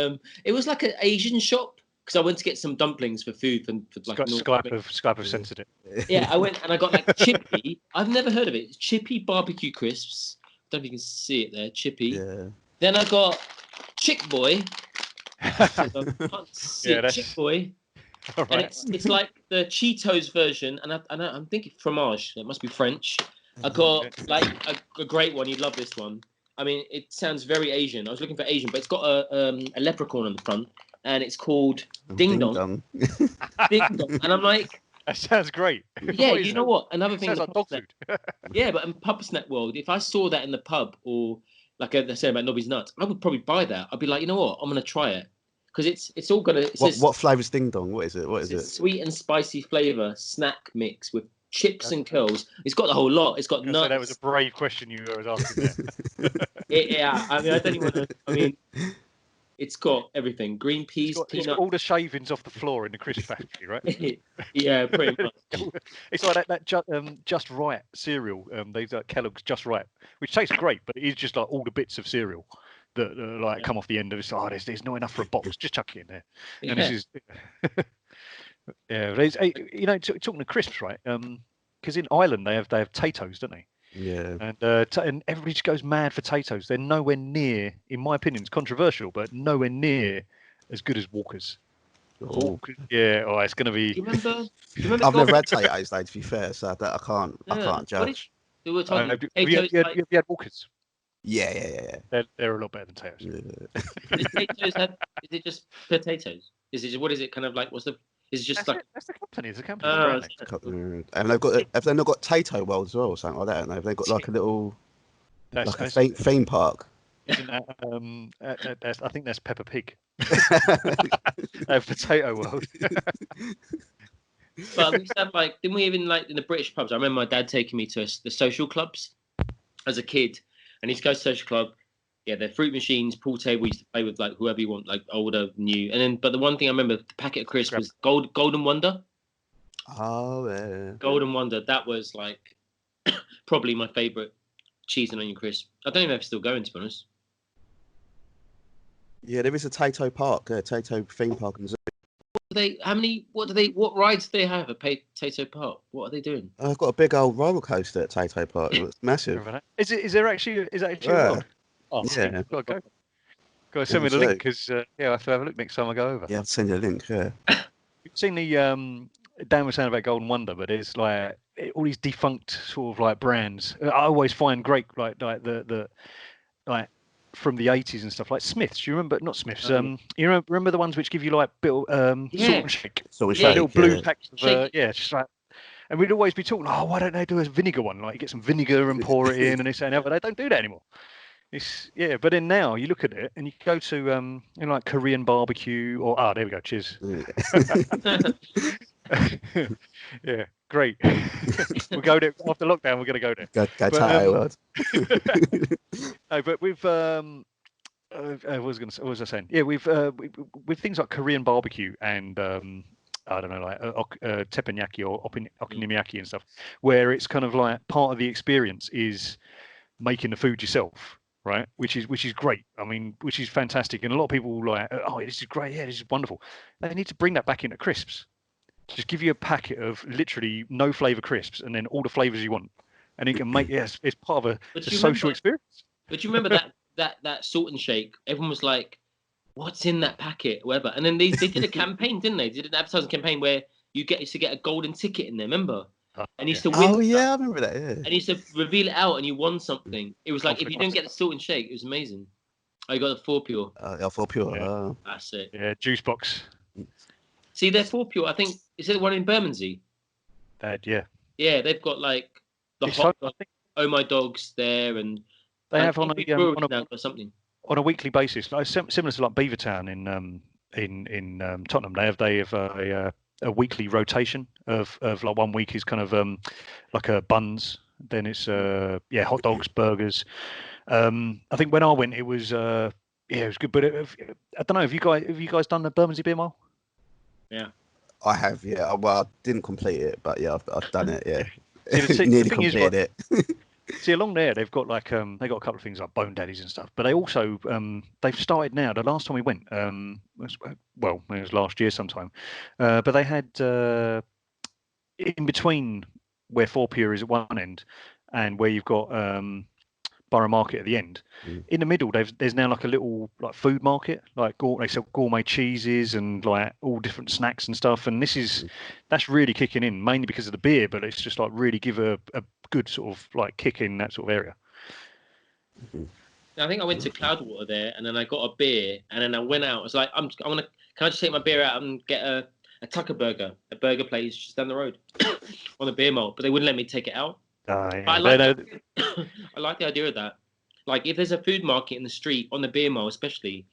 It was like an Asian shop, because I went to get some dumplings for food for like Skype have censored it. Yeah, I went and I got like Chippy. I've never heard of it. Chippy barbecue crisps. I don't know if you can see it there. Chippy. Yeah. Then I got Chick Boy. Chick Boy. Right. And it's like the Cheetos version, and I'm thinking fromage. It must be French. I got like a great one. You'd love this one. I mean, it sounds very Asian. I was looking for Asian, but it's got a leprechaun on the front, and it's called Ding Dong. Ding Dong. And I'm like, that sounds great. Yeah, you know what? Another thing. Sounds like dog food. Yeah, but in pub snack world, if I saw that in the pub, or like they say about Nobby's Nuts, I would probably buy that. I'd be like, you know what? I'm gonna try it. Because it's all got a. What flavour's Ding Dong? What is it? What is it? Sweet and spicy flavour snack mix with chips and curls. It's got the whole lot. It's got nuts. That was a brave question you were asking there. Yeah, I mean, I don't even want to. I mean, it's got everything: green peas, it's got all the shavings off the floor in the crisp factory, right? Yeah, pretty much. It's like that Just Right cereal. They've got Kellogg's Just Right, which tastes great, but it is just like all the bits of cereal that like come off the end of it. Oh, there's not enough for a box. Just chuck it in there. And this is, yeah. Talking to crisps, right? Because in Ireland they have Taytos, don't they? Yeah. And everybody just goes mad for Taytos. They're nowhere near, in my opinion, it's controversial, but nowhere near as good as Walker's. Oh. Yeah. Oh, it's going to be. Do you remember I've never had Taytos, though, to be fair, so I can't judge. Have you had Walker's? Yeah. They're a lot better than Taytos. Yeah. Is it just potatoes? What is it kind of like? Is it just that's the company? It's a company. And have they not got Tato World as well, or something like that? Have they got like a little, like a theme park? I think that's Peppa Pig. Potato World. But we used to have didn't we even in the British pubs? I remember my dad taking me to the social clubs as a kid, and he used to go to social club. Yeah, they're fruit machines, pool table. We used to play with whoever you want, like older, new, and then. But the one thing I remember, the packet of crisps was Golden Wonder. Oh yeah. Golden Wonder. That was probably my favourite cheese and onion crisp. I don't even know if it's still going, to be honest. Yeah, there is a Tato Park, Tato theme park and zoo. What rides do they have at Tato Park? What are they doing? I've got a big old roller coaster at Tato Park. It's massive. Is that actually a world? Oh, yeah. Gotta go. Go send me the so. link because I have to have a look next time I go over. Yeah, I'll send you a link. Yeah. You've seen the Dan was saying about Golden Wonder, but it's like all these defunct sort of like brands. I always find great like the like from the 80s and stuff like Smiths. You remember not Smiths? You remember the ones which give you like salt and shake, So little blue yeah. packs of just like. And we'd always be talking, oh, why don't they do a vinegar one? Like you get some vinegar and pour it in, and this and that. But they don't do that anymore. It's but then now you look at it and you go to like Korean barbecue or there we go, cheers. Yeah, great. We'll go there after lockdown. We're gonna go there. Go Thai world. No, but we've what was I saying? Yeah, we've with things like Korean barbecue and I don't know, like teppanyaki or okonomiyaki and stuff, where it's kind of like part of the experience is making the food yourself, right? Which is great. I mean, which is fantastic. And a lot of people like, oh, this is great. Yeah, this is wonderful. They need to bring that back into crisps. Just give you a packet of literally no flavor crisps, and then all the flavors you want, and you can make it's part of a social experience. But you remember that salt and shake? Everyone was like, what's in that packet, whatever. And then they did a campaign, didn't they? They did an advertising campaign where you used to get a golden ticket in there, remember? And you used to win. Oh yeah, I remember that. Yeah. And you used to reveal it out, and you won something. It was like if you didn't get the salt and shake, it was amazing. Oh, you got the 4 Pure. 4 Pure. Yeah. That's it. Yeah, juice box. See, they're 4 Pure. I think is it the one in Bermondsey? Yeah. Yeah, they've got like the hot dog, Oh My Dogs there, and they have on something on a weekly basis, like similar to like Beavertown in Tottenham. They have a weekly rotation of like 1 week is kind of like a buns, then it's hot dogs, burgers. I think when I went, it was it was good, but I don't know. Have you guys done the Bermondsey Beer Mile? Yeah, I have. Yeah, well, I didn't complete it, but yeah, I've done it. Yeah, nearly completed it. See, along there they've got like they got a couple of things like Bone Daddies and stuff, but they also they've started now. The last time we went, it was last year sometime, but they had in between where 4 Pure is at one end and where you've got Borough Market at the end. In the middle, there's now like a little like food market, like they sell gourmet cheeses and like all different snacks and stuff. And that's really kicking in, mainly because of the beer, but it's just like really give a good sort of like kick in that sort of area. I think I went to Cloudwater there, and then I got a beer, and then I went out. I was like, can I just take my beer out and get a Tucker Burger, a burger place just down the road on a beer malt, but they wouldn't let me take it out. Yeah. I like the idea of that. Like if there's a food market in the street on the beer mile, especially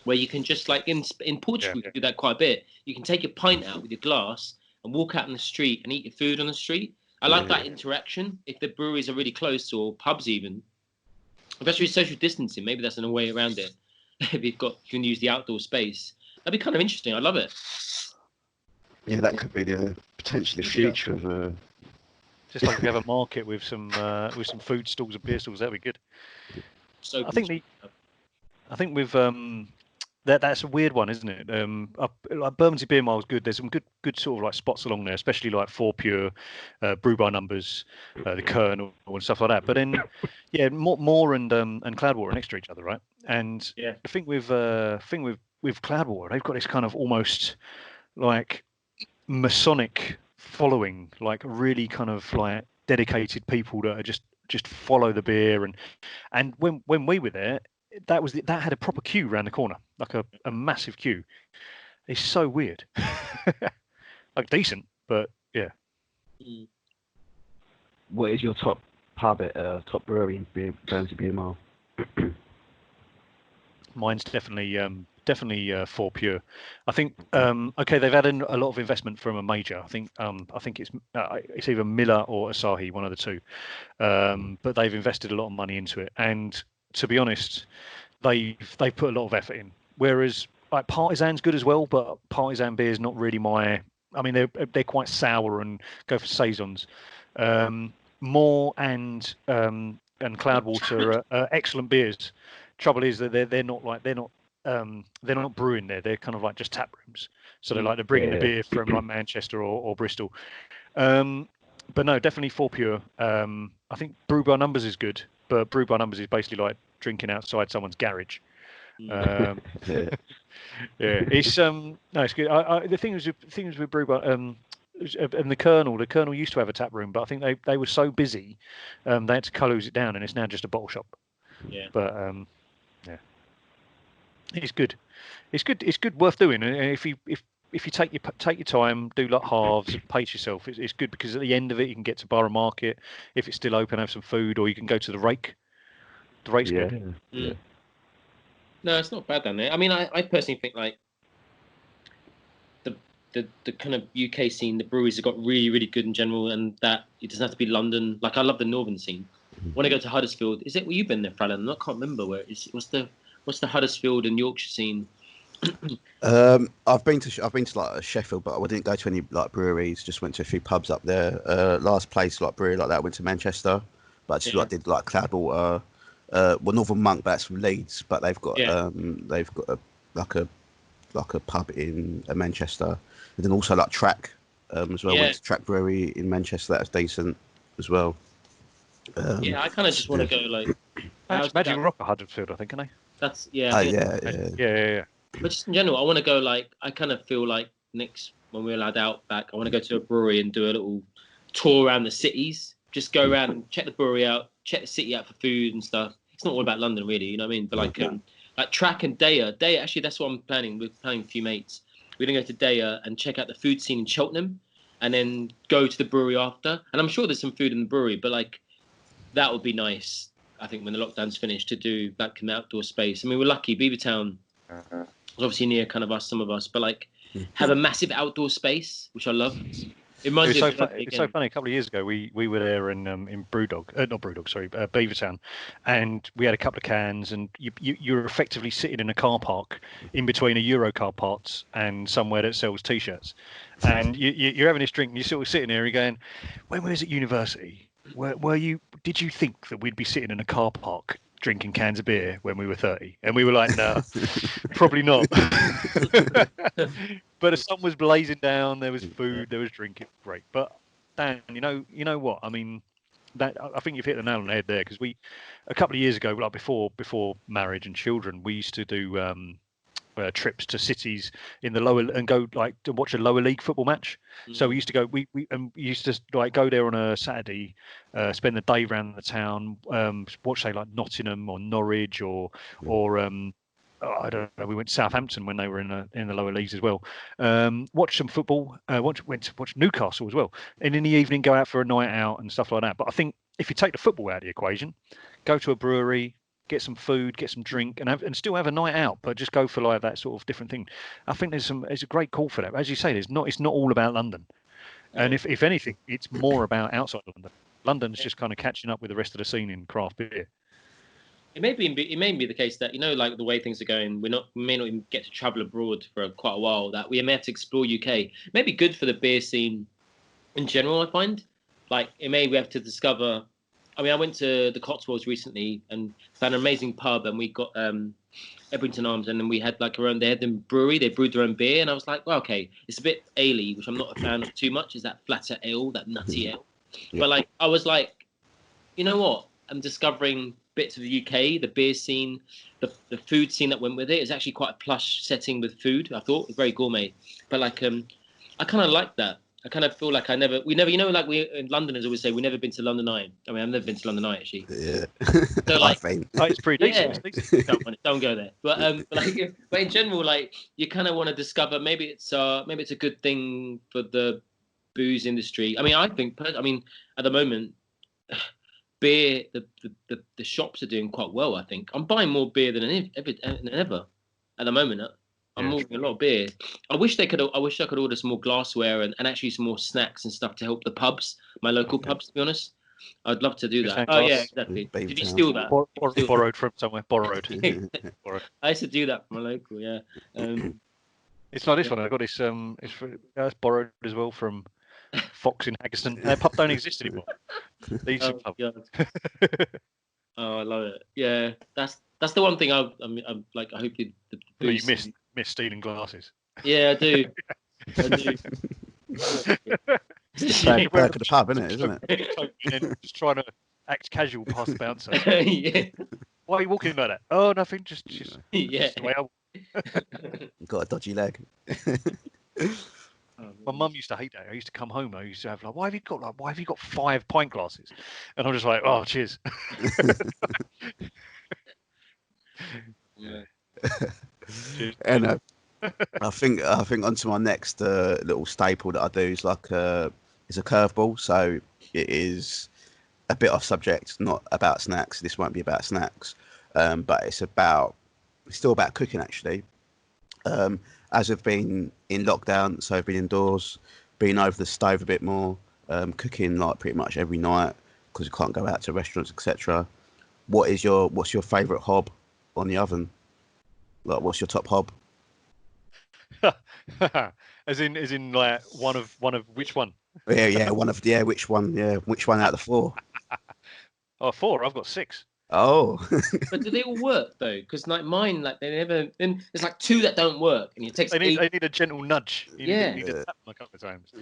where you can just like in Portugal, you do that quite a bit. You can take your pint out with your glass and walk out in the street and eat your food on the street. I like that interaction. If the breweries are really close or pubs even, especially social distancing, maybe that's a way around it. If you can use the outdoor space, that'd be kind of interesting. I love it. Yeah, that could be the potentially future of. Just like we have a market with some food stalls and beer stalls, that'd be good. So I think with that's a weird one, isn't it? Like Bermondsey Beer Mile is good. There's some good sort of like spots along there, especially like 4 Pure, Brew by Numbers, the Colonel and stuff like that. But then, Moore and Cloudwater are next to each other, right? And the thing with Cloudwater, they've got this kind of almost like Masonic following, like really kind of like dedicated people that are just follow the beer, and when we were there, that had a proper queue around the corner, like a massive queue. It's so weird. Like decent, but yeah. What is your top pub at top brewery in Bermondsey Beer Mile? Mine's definitely 4 Pure. I think they've had a lot of investment from a major. I think it's either Miller or Asahi, one of the two. But they've invested a lot of money into it, and to be honest, they've put a lot of effort in. Whereas like Partisan's good as well, but Partisan beer is not really my. I mean, they're quite sour and go for saisons. Moore and Cloudwater are excellent beers. Trouble is that they're not brewing there. They're kind of like just tap rooms. So they're bringing the beer from like Manchester or Bristol. But no, definitely 4 Pure. I think Brew by Numbers is good, but Brew by Numbers is basically like drinking outside someone's garage. Um, Yeah. yeah, it's no, it's good. The things with brew, and the Colonel used to have a tap room, but I think they were so busy, they had to close it down, and it's now just a bottle shop. Yeah. But yeah, it's good. It's good. It's good, worth doing. And if you take your time, do like halves, and pace yourself. It's good because at the end of it, you can get to Borough Market if it's still open, have some food, or you can go to the Rake. The Rake's Yeah. good. Yeah. No, it's not bad down there. I mean, I personally think like the kind of UK scene, the breweries have got really, really good in general, and that it doesn't have to be London. Like I love the northern scene. When I go to Huddersfield, is it? Well, you've been there, Fallon. I can't remember where it is. What's the Huddersfield and Yorkshire scene? I've been to like Sheffield, but I didn't go to any like breweries. Just went to a few pubs up there. Last place like brewery like that, I went to Manchester, but I just Yeah. like did like Cloudwater. Well, Northern Monk, but that's from Leeds. But they've got like a pub in Manchester, and then also like Track as well. Yeah. Went to Track Brewery in Manchester. That's decent as well. Yeah, I kind of just want to go like. Magic Rock at Huddersfield, I think, can they? That's yeah. Oh I think yeah. Yeah. But just in general, I want to go like I kind of feel like next when we're allowed out back, I want to go to a brewery and do a little tour around the cities. Just go around and check the brewery out, check the city out for food and stuff. It's not all about London, really, you know what I mean? But like Track and Daya. Daya, actually, that's what I'm planning. We're planning a few mates. We're gonna go to Daya and check out the food scene in Cheltenham, and then go to the brewery after. And I'm sure there's some food in the brewery, but like that would be nice. I think when the lockdown's finished to do like an outdoor space. I mean, we're lucky. Beavertown was obviously near kind of us, some of us, but like have a massive outdoor space, which I love. It reminds me of It's so funny. A couple of years ago, we were there in Brewdog, not Brewdog, sorry, Beavertown, and we had a couple of cans, and you're effectively sitting in a car park in between a Eurocar parts and somewhere that sells T-shirts, and you're having this drink, and you're sort of sitting there, and you're going, when we was at university, did you think that we'd be sitting in a car park drinking cans of beer when we were 30? And we were like, no, probably not. But the sun was blazing down, there was food, there was drinking, great. But Dan, you know what? I mean, that I think you've hit the nail on the head there, because a couple of years ago, like before marriage and children, we used to do trips to cities in the lower and go like to watch a lower league football match. So we used to go. We used to like go there on a Saturday, spend the day around the town, watch say like Nottingham or Norwich or I don't know. We went to Southampton when they were in the lower leagues as well. Watch some football. Went to watch Newcastle as well. And in the evening, go out for a night out and stuff like that. But I think if you take the football out of the equation, go to a brewery, get some food, get some drink, and still have a night out, but just go for like that sort of different thing. I think there's a great call for that. As you say, it's not all about London. And if anything, it's more about outside London. London's just kind of catching up with the rest of the scene in craft beer. It may be the case that, like the way things are going, we may not even get to travel abroad for quite a while, that we may have to explore UK. Maybe good for the beer scene in general, I find. Like, we have to discover. I mean, I went to the Cotswolds recently and found an amazing pub, and we got Ebrington Arms, and then we had like they had them brewery, they brewed their own beer, and I was like, well, okay, it's a bit ale-y, which I'm not a fan of too much, is that flatter ale, that nutty ale. Yeah. But like, I was like, you know what? I'm discovering bits of the UK, the beer scene, the food scene that went with it. It's actually quite a plush setting with food, I thought, very gourmet. But like, I kind of like that. I kind of feel like we never, like we in Londoners always say, we've never been to London Eye. I mean, I've never been to London Eye actually. Yeah. So like, it's pretty decent. Yeah. Don't go there. But but in general, like you kind of want to discover. Maybe it's a good thing for the booze industry. I mean, I think at the moment, beer the shops are doing quite well. I think I'm buying more beer than ever at the moment. I'm ordering a lot of beer. I wish I could order some more glassware and actually some more snacks and stuff to help the pubs, my local pubs. To be honest, I'd love to do that. Oh yeah, exactly. Did you steal that? Borrowed from somewhere. Borrowed. I used to do that from my local. Yeah. It's like this one. I got this. It's borrowed as well from Fox in Haggerston. Their pub don't exist anymore. Pub. Oh, I love it. Yeah, that's the one thing I'm like. I hope the you miss stealing glasses. Yeah, I do. Back to the pub, isn't it? Just trying to act casual past the bouncer. Yeah. Why are you walking like that? Oh, nothing. Just Yeah. the way Got a dodgy leg. My mum used to hate that. I used to come home. I used to have why have you got 5 pint glasses? And I'm just like, oh, cheers. Yeah. Cheers. And I think onto my next little staple that I do is is a curveball. So it is a bit off subject, not about snacks. This won't be about snacks, but it's still about cooking actually. As I've been in lockdown, so I've been indoors, been over the stove a bit more, cooking like pretty much every night because you can't go out to restaurants, etc. What's your favourite hob on the oven? Like, what's your top hob? as in like one of which one? Yeah, which one? Yeah, which one out of the 4? Oh, 4. I've got 6. Oh, But do they all work though? Because like mine, like they never. Then there's like 2 that don't work, and it takes. They need a gentle nudge. You need to tap them a couple of times.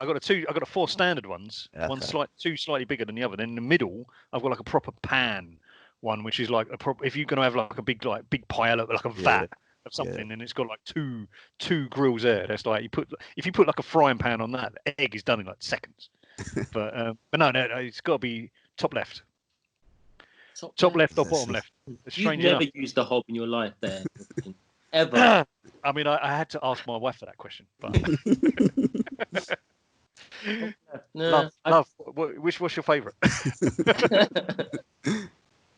I got a 4 standard ones. Okay. 2 slightly bigger than the other. Then in the middle, I've got like a proper pan one, which is like if you're gonna have like a big pile like a vat of something, and it's got like two grills there. That's like if you put like a frying pan on that, the egg is done in like seconds. but no, it's got to be top left. Top left or bottom left. You've never used the hob in your life there, ever. I mean, I had to ask my wife for that question, but. Love. What's your favourite?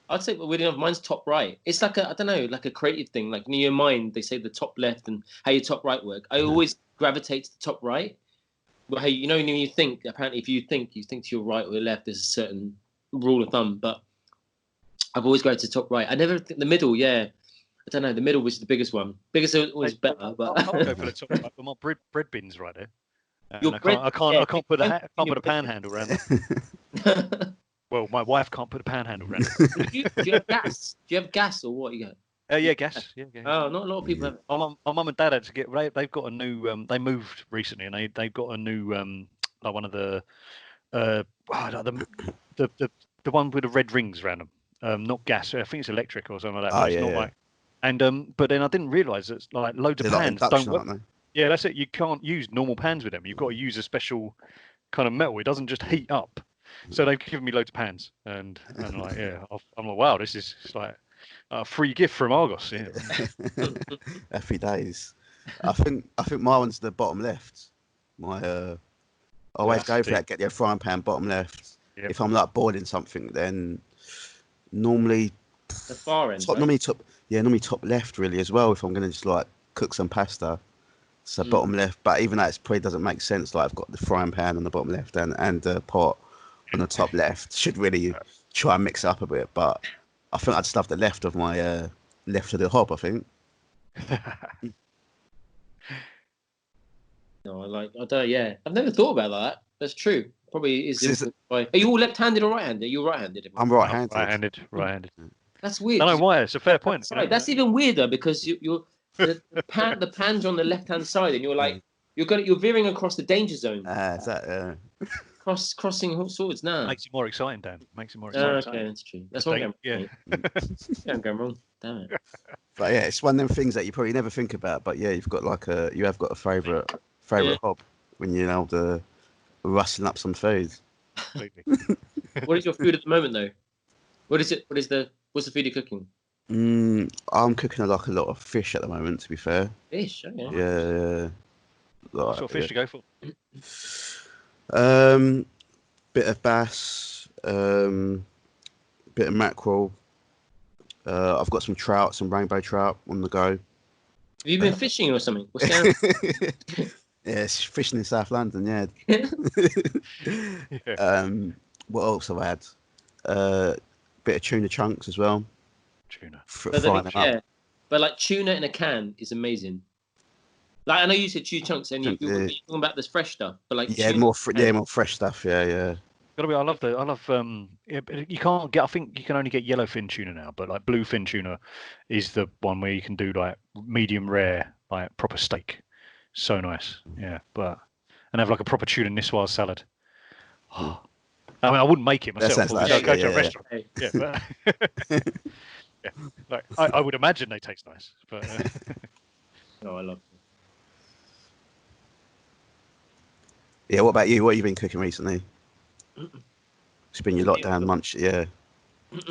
I'd say weirdly enough, mine's top right. It's like I don't know, like a creative thing. Like in your mind, they say the top left and how your top right work. I always gravitate to the top right. Well, hey, when you think, apparently, if you think to your right or your left, there's a certain rule of thumb. But I've always gone to top right. I never think the middle. Yeah, I don't know. The middle was the biggest one. Biggest was better. But I'll go for the top right. But my bread bin's right there. Your I can't put a panhandle around that. Well, my wife can't put a panhandle around it. Do you have gas? Do you have gas or what? You got? Yeah, gas. Yeah. Oh, not a lot of people have. My mum and dad had to get. They've got a new. They moved recently, and they've got a new. Like one of the. The one with the red rings around them. Not gas. I think it's electric or something like that. Oh, but it's not like. And but then I didn't realise that like loads of pans don't work. Yeah, that's it. You can't use normal pans with them. You've got to use a special kind of metal. It doesn't just heat up. So they've given me loads of pans, and like I'm like, wow, this is like a free gift from Argos. Yeah. Happy days. I think my one's the bottom left. I always go for that. Get your frying pan bottom left. Yep. If I'm like boiling something, then normally the far end. Normally top left really as well. If I'm gonna just like cook some pasta. So bottom left, but even that it probably doesn't make sense. Like I've got the frying pan on the bottom left and the pot on the top left. Should really try and mix it up a bit, but I think I'd stuff the left of my left of the hob. I think. No, I don't. Yeah, I've never thought about that. That's true. Probably is. Are you all left-handed or right-handed? Are you right-handed? I'm right-handed. Right-handed. That's weird. I don't know why. It's a fair point. Sorry, that's even weirder because you're. The pan's on the left-hand side, and you're like you're veering across the danger zone. Is that crossing swords now? Makes it more exciting, Dan. Makes it more exciting. Okay, that's true. That's what I'm going. I'm going wrong. Damn it. But yeah, it's one of them things that you probably never think about. But yeah, you've got you have got a favourite hob when you're now rustling up some food. What is your food at the moment, though? What's the food you're cooking? I'm cooking a lot of fish at the moment. To be fair, fish. Okay. Yeah. What sort of fish do you go for? Bit of bass, bit of mackerel. I've got some trout, some rainbow trout on the go. Have you been fishing or something? What's going on? Yeah, it's fishing in South London. Yeah. What else have I had? Bit of tuna chunks as well. Tuna. But like tuna in a can is amazing. Like I know you said tuna chunks, and you're talking about this fresh stuff, but like more fresh stuff. Yeah. Gotta be. I love. You can't get. I think you can only get yellowfin tuna now, but like bluefin tuna is the one where you can do like medium rare, like proper steak. So nice. Yeah, and have like a proper tuna niswa salad. I mean, I wouldn't make it myself. That sounds go to a restaurant. Yeah, Yeah, like I would imagine they taste nice, but No, I love them. Yeah, what about you? What have you been cooking recently? It's been your lockdown munch, yeah.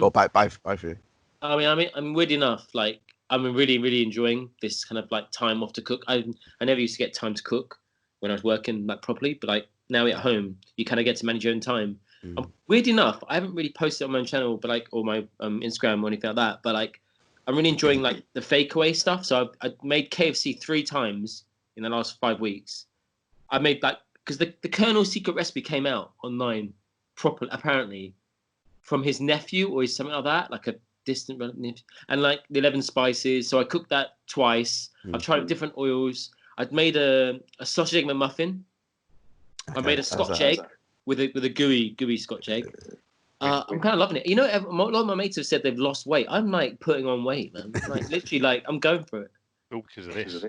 Or both of you. I'm weird enough. Like, I'm really, really enjoying this kind of like time off to cook. I never used to get time to cook when I was working like properly, but like now at home, you kind of get to manage your own time. Weird enough, I haven't really posted on my own channel, but like, or my Instagram or anything like that. But like, I'm really enjoying like the fake away stuff. So I made KFC 3 times in the last 5 weeks. I made like because the Colonel's secret recipe came out online properly, apparently, from his nephew or something like that, like a distant relative, and like the 11 spices. So I cooked that twice. I've tried different oils. I'd made a sausage egg McMuffin. I made a Scotch egg with a gooey Scotch egg. I'm kind of loving it. You know, a lot of my mates have said they've lost weight. I'm like putting on weight, man. Like literally, like I'm going for it. all because of this.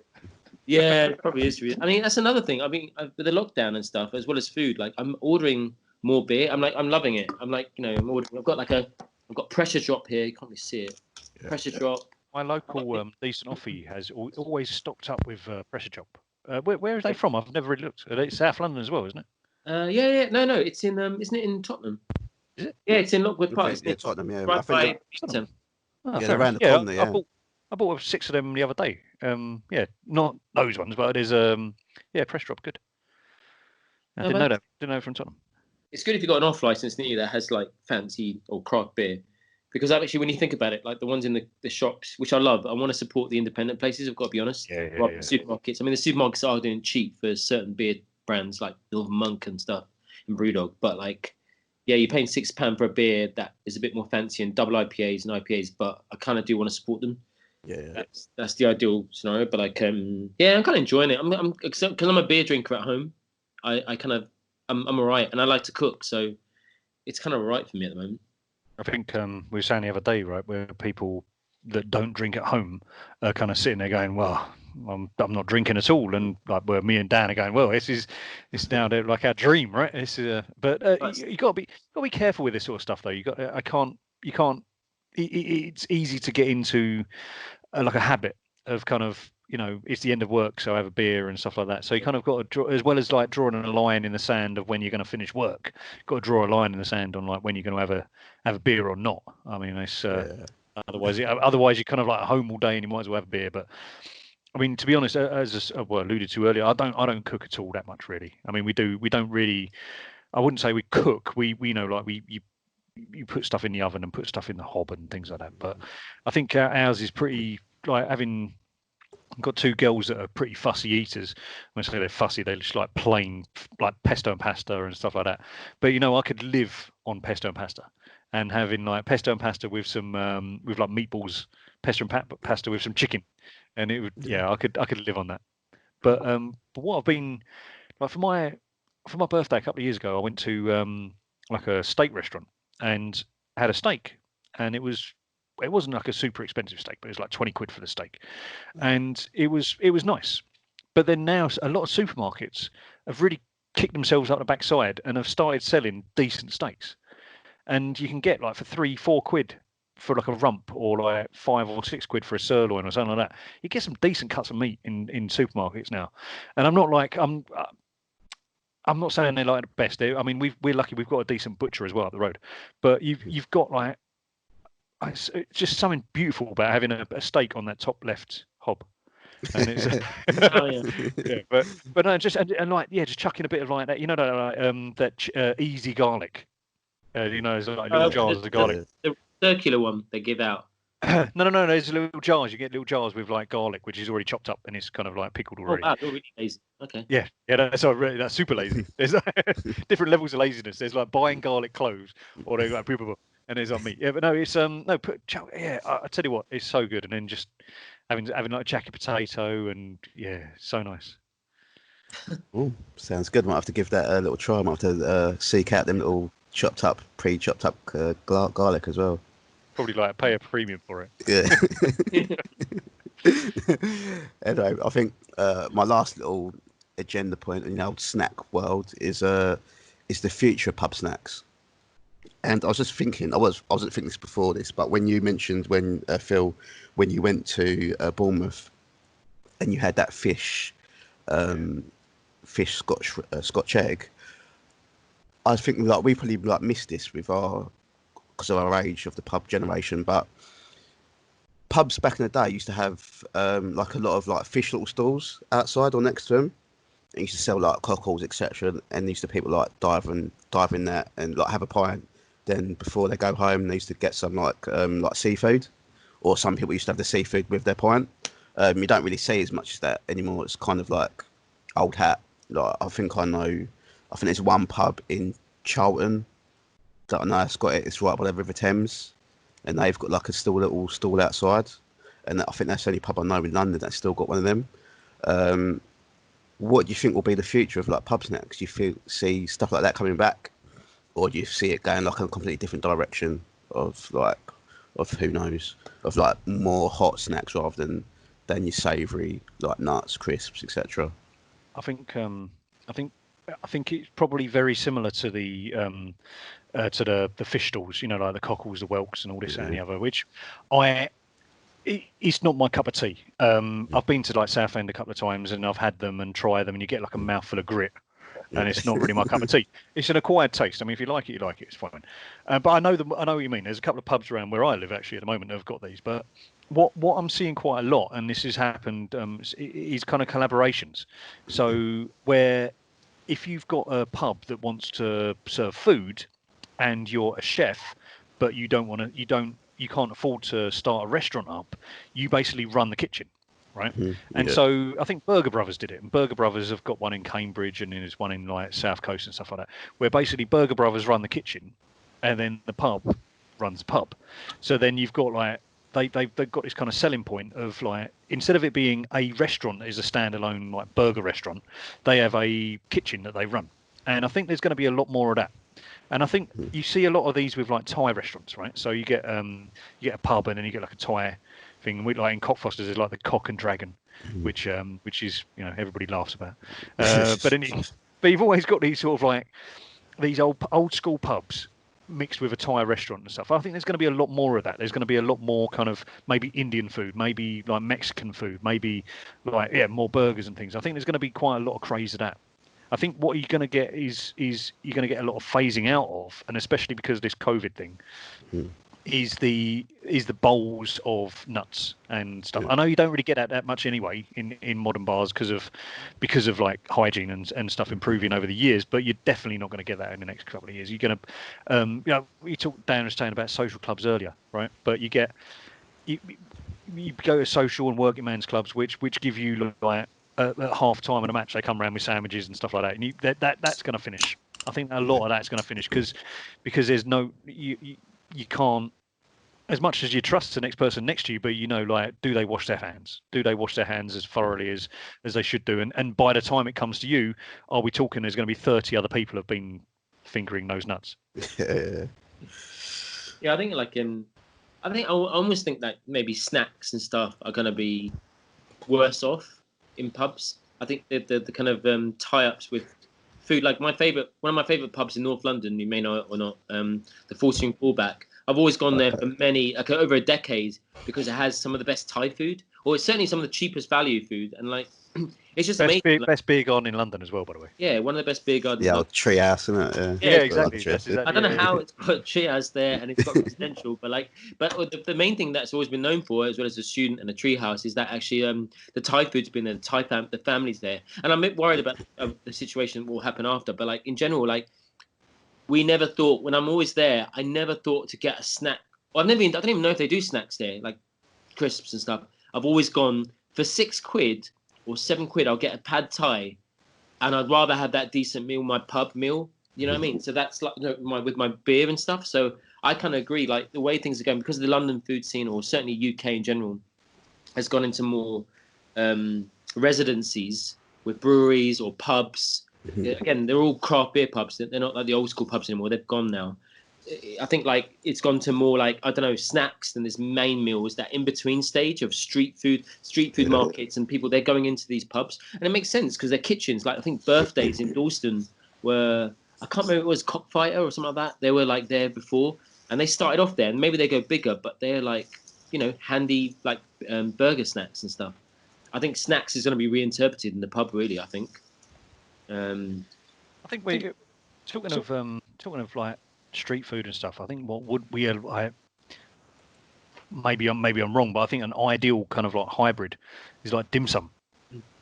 Yeah, it probably is. I mean, that's another thing. I mean, with the lockdown and stuff, as well as food, like I'm ordering more beer. I'm loving it. I'm like, I'm ordering. I've got Pressure Drop here. You can't really see it. Yeah. Pressure Drop. My local decent offie has always stocked up with Pressure Drop. Where are they from? I've never really looked. It's South London as well, isn't it? Yeah. No. It's in. Isn't it in Tottenham? Is it? Yeah, it's in Lockwood Park. Yeah, Tottenham. Yeah, right by Tottenham. Oh, yeah, around the corner. Yeah. I bought 6 of them the other day. Yeah, not those ones, but it is. Pressure Drop, good. I didn't know that. Didn't know from Tottenham. It's good if you've got an off license near you that has like fancy or craft beer, because actually, when you think about it, like the ones in the shops, which I love, I want to support the independent places. I've got to be honest. Supermarkets. I mean, the supermarkets are doing cheap for certain beer brands like Northern Monk and stuff and BrewDog, but like, yeah, you're paying £6 for a beer that is a bit more fancy and double IPAs and IPAs, but I kind of do want to support them. Yeah. That's the ideal scenario. But like, I'm kind of enjoying it. Because I'm a beer drinker at home. I'm alright, and I like to cook, so it's kind of alright for me at the moment. I think we were saying the other day, right, where people that don't drink at home are kind of sitting there going, well, I'm not drinking at all, and like where me and Dan are going, well, it's now like our dream, right? But you got to be careful with this sort of stuff, though. You can't. It's easy to get into like a habit of kind of, it's the end of work, so I have a beer and stuff like that. So you kind of got to draw, as well as like drawing a line in the sand of when you're going to finish work, you've got to draw a line in the sand on like when you're going to have a beer or not. I mean, it's otherwise you're kind of like at home all day and you might as well have a beer. But I mean, to be honest, as alluded to earlier, I don't cook at all that much, really. I mean, we don't really. I wouldn't say we cook. We you put stuff in the oven and put stuff in the hob and things like that. But I think ours is pretty like having. I've got 2 girls that are pretty fussy eaters. When I say they're fussy, they're just like plain, like pesto and pasta and stuff like that. But I could live on pesto and pasta, and having like pesto and pasta with some with like meatballs, pesto and pasta with some chicken, and it would I could live on that. But what I've been like for my birthday a couple of years ago, I went to like a steak restaurant and had a steak, and it wasn't like a super expensive steak, but it was like 20 quid for the steak, and it was nice. But then now a lot of supermarkets have really kicked themselves up the backside and have started selling decent steaks, and you can get like for 3-4 quid for like a rump, or like 5 or 6 quid for a sirloin or something like that. You get some decent cuts of meat in supermarkets now, and I'm not saying they're like the best. I mean, we're lucky we've got a decent butcher as well up the road, but you've got like. It's just something beautiful about having a steak on that top left hob, and it's but no, just and like just chucking a bit of like that, that easy garlic, there's like little jars of garlic. The circular one they give out. No, there's little jars. You get little jars with like garlic, which is already chopped up and it's kind of like pickled already. Oh, wow, you're really lazy. Okay. Yeah, that's super lazy. There's different levels of laziness. There's like buying garlic cloves, or they like people. And it's on meat. Yeah, but no, it's I tell you what, it's so good. And then just having like a jacket potato, and so nice. Oh, sounds good. Might have to give that a little try. Might have to seek out them little pre-chopped up garlic as well. Probably like pay a premium for it. Yeah. Anyway, I think my last little agenda point in the old snack world is the future of pub snacks. And I was just thinking, I wasn't thinking this before this, but when you mentioned Phil, when you went to Bournemouth and you had that fish Scotch egg, I was thinking like we probably like missed this with because of our age of the pub generation, but pubs back in the day used to have like a lot of like fish little stalls outside or next to them. And used to sell like cockles, etc. And used to people like dive in that and like have a pint. Then before they go home, they used to get some like seafood, or some people used to have the seafood with their pint. You don't really see as much as that anymore. It's kind of like old hat. Like I think there's one pub in Charlton that I know it's got it. It's right by the River Thames, and they've got like a little stall outside. And I think that's the only pub I know in London that's still got one of them. What do you think will be the future of like pubs next? Do you see stuff like that coming back, or do you see it going like a completely different direction of who knows, of like more hot snacks rather than your savoury like nuts, crisps, etc.? I think it's probably very similar to the fish stalls, like the cockles, the whelks, and all this and the other, which it's not my cup of tea. I've been to like Southend a couple of times and I've had them and tried them, and you get like a mouthful of grit, and it's not really my cup of tea. It's an acquired taste. I mean, if you like it, you like it. It's fine. But I know what you mean. There's a couple of pubs around where I live actually at the moment that have got these. But what I'm seeing quite a lot, and this has happened, is kind of collaborations. So where if you've got a pub that wants to serve food, and you're a chef, but you can't afford to start a restaurant up, you basically run the kitchen, right? And so I think Burger Brothers did it, and Burger Brothers have got one in Cambridge, and then there's one in like South Coast and stuff like that, where basically Burger Brothers run the kitchen, and then the pub runs the pub. So then you've got like they've got this kind of selling point of like, instead of it being a restaurant that is a standalone like burger restaurant, they have a kitchen that they run, and I think there's going to be a lot more of that. And I think you see a lot of these with like Thai restaurants, right? So you get a pub, and then you get like a Thai thing. We, like in Cockfosters, is like the Cock and Dragon, which is everybody laughs about. But you've always got these sort of like these old school pubs mixed with a Thai restaurant and stuff. I think there's going to be a lot more of that. There's going to be a lot more kind of maybe Indian food, maybe like Mexican food, maybe like more burgers and things. I think there's going to be quite a lot of craze of that. I think what you're going to get is you're going to get a lot of phasing out of, and especially because of this COVID thing, is the bowls of nuts and stuff. I know you don't really get that much anyway in modern bars because of like hygiene and stuff improving over the years, but you're definitely not going to get that in the next couple of years. You're going to, we talked, Dan was saying about social clubs earlier, right? But you go to social and working men's clubs, which give you like, at half time in a match, they come around with sandwiches and stuff like that, and that's going to finish. I think a lot of that's going to finish because there's no you can't, as much as you trust the next person next to you, but like, do they wash their hands? Do they wash their hands as thoroughly as they should do? And by the time it comes to you, are we talking there's going to be 30 other people have been fingering those nuts? Yeah, I think I almost think that maybe snacks and stuff are going to be worse off in pubs. I think the kind of tie-ups with food, like one of my favorite pubs in North London, you may know it or not, the 14 Fallback. I've always gone there for over a decade because it has some of the best Thai food, or it's certainly some of the cheapest value food, and like it's just amazing. Best beer garden in London as well, by the way. Yeah, one of the best beer gardens. Yeah, Treehouse, isn't it? Yeah, exactly. I don't know how it's got Treehouse there and it's got residential, but the main thing that's always been known for, as well as a student and a Treehouse, is that actually the Thai food's been there, the family's there, and I'm a bit worried about the situation that will happen after. But like in general, like we never thought, when I'm always there, I never thought to get a snack. Well, I don't even know if they do snacks there, like crisps and stuff. I've always gone for £6 or £7. I'll get a pad Thai, and I'd rather have that decent meal, my pub meal. You know what I mean? So that's like with my beer and stuff. So I kind of agree. Like the way things are going, because of the London food scene, or certainly UK in general, has gone into more residencies with breweries or pubs. Again, they're all craft beer pubs. They're not like the old school pubs anymore. They've gone now. I think like it's gone to more like, I don't know, snacks than this main meals, that in between stage of street food markets, and people, they're going into these pubs, and it makes sense because their kitchens, like I think birthdays in Dalston were, I can't remember if it was Cockfighter or something like that. They were like there before, and they started off there, and maybe they go bigger, but they're like, handy like burger snacks and stuff. I think snacks is going to be reinterpreted in the pub, really. I think. I think we talking of like street food and stuff. I think what would we maybe I'm wrong, but I think an ideal kind of like hybrid is like dim sum,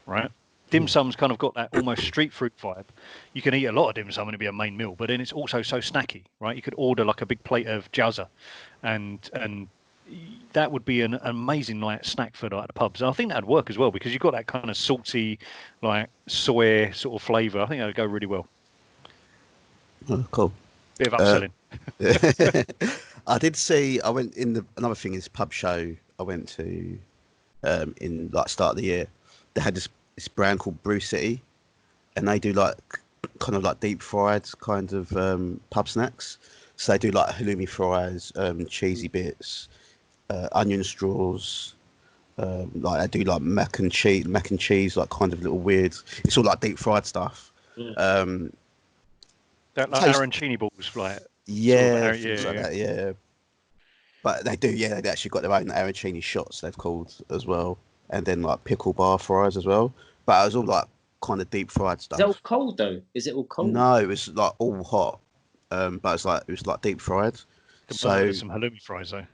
right? Dim sum's kind of got that almost street food vibe. You can eat a lot of dim sum and it'd be a main meal, but then it's also so snacky, right? You could order like a big plate of jazza, and that would be an amazing like snack for like the pubs. And I think that'd work as well because you've got that kind of salty, like soy sort of flavour. I think that'd go really well. Oh, cool. Bit of upselling. I did see. I went in another thing is pub show. I went to in like start of the year. They had this brand called Brew City, and they do like kind of like deep fried kind of pub snacks. So they do like halloumi fries, cheesy bits, onion straws. Like they do like mac and cheese, like kind of little weird. It's all like deep fried stuff. Yeah. That like arancini balls, like yeah. But they do, they actually got their own arancini shots. They've called as well, and then like pickle bar fries as well. But it was all like kind of deep fried stuff. Is it all cold though? Is it all cold? No, it was like all hot. But it was like deep fried. So some halloumi fries though.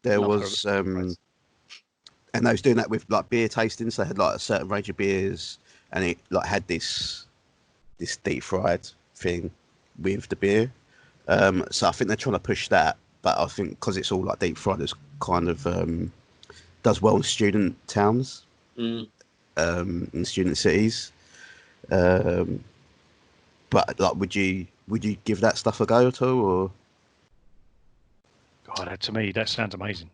There was and they was doing that with like beer tasting. So they had like a certain range of beers, and it like had this deep fried thing with the beer. So I think they're trying to push that, but I think because it's all like deep fried, it's kind of does well in student towns, in student cities. But like, would you give that stuff a go at all, or? God, to me, that sounds amazing.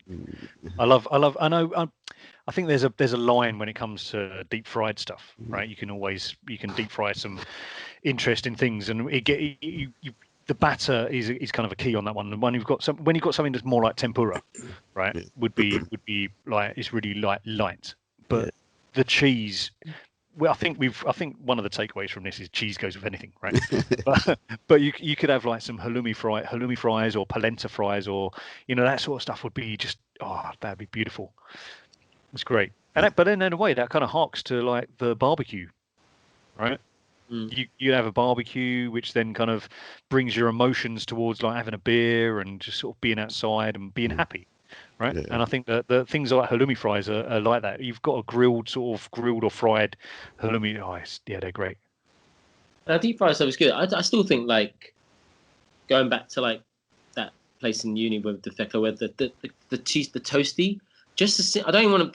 I know. I think there's a line when it comes to deep fried stuff, right? You can deep fry some interesting things, and the batter is kind of a key on that one. And when you've got something that's more like tempura, right, would be like, it's really light, but the cheese. Well, I think one of the takeaways from this is cheese goes with anything, right? but you could have like some halloumi fries or polenta fries, or that sort of stuff would be just, that'd be beautiful. It's great. But then in a way that kind of harks to like the barbecue, right? You have a barbecue, which then kind of brings your emotions towards like having a beer and just sort of being outside and being happy. Right, and I think that the things like halloumi fries are like that. You've got a grilled or fried halloumi. They're great. Deep fried stuff is good. I still think like going back to like that place in uni with the Fecco, where the cheese, the toasty. Just to sit, I don't even want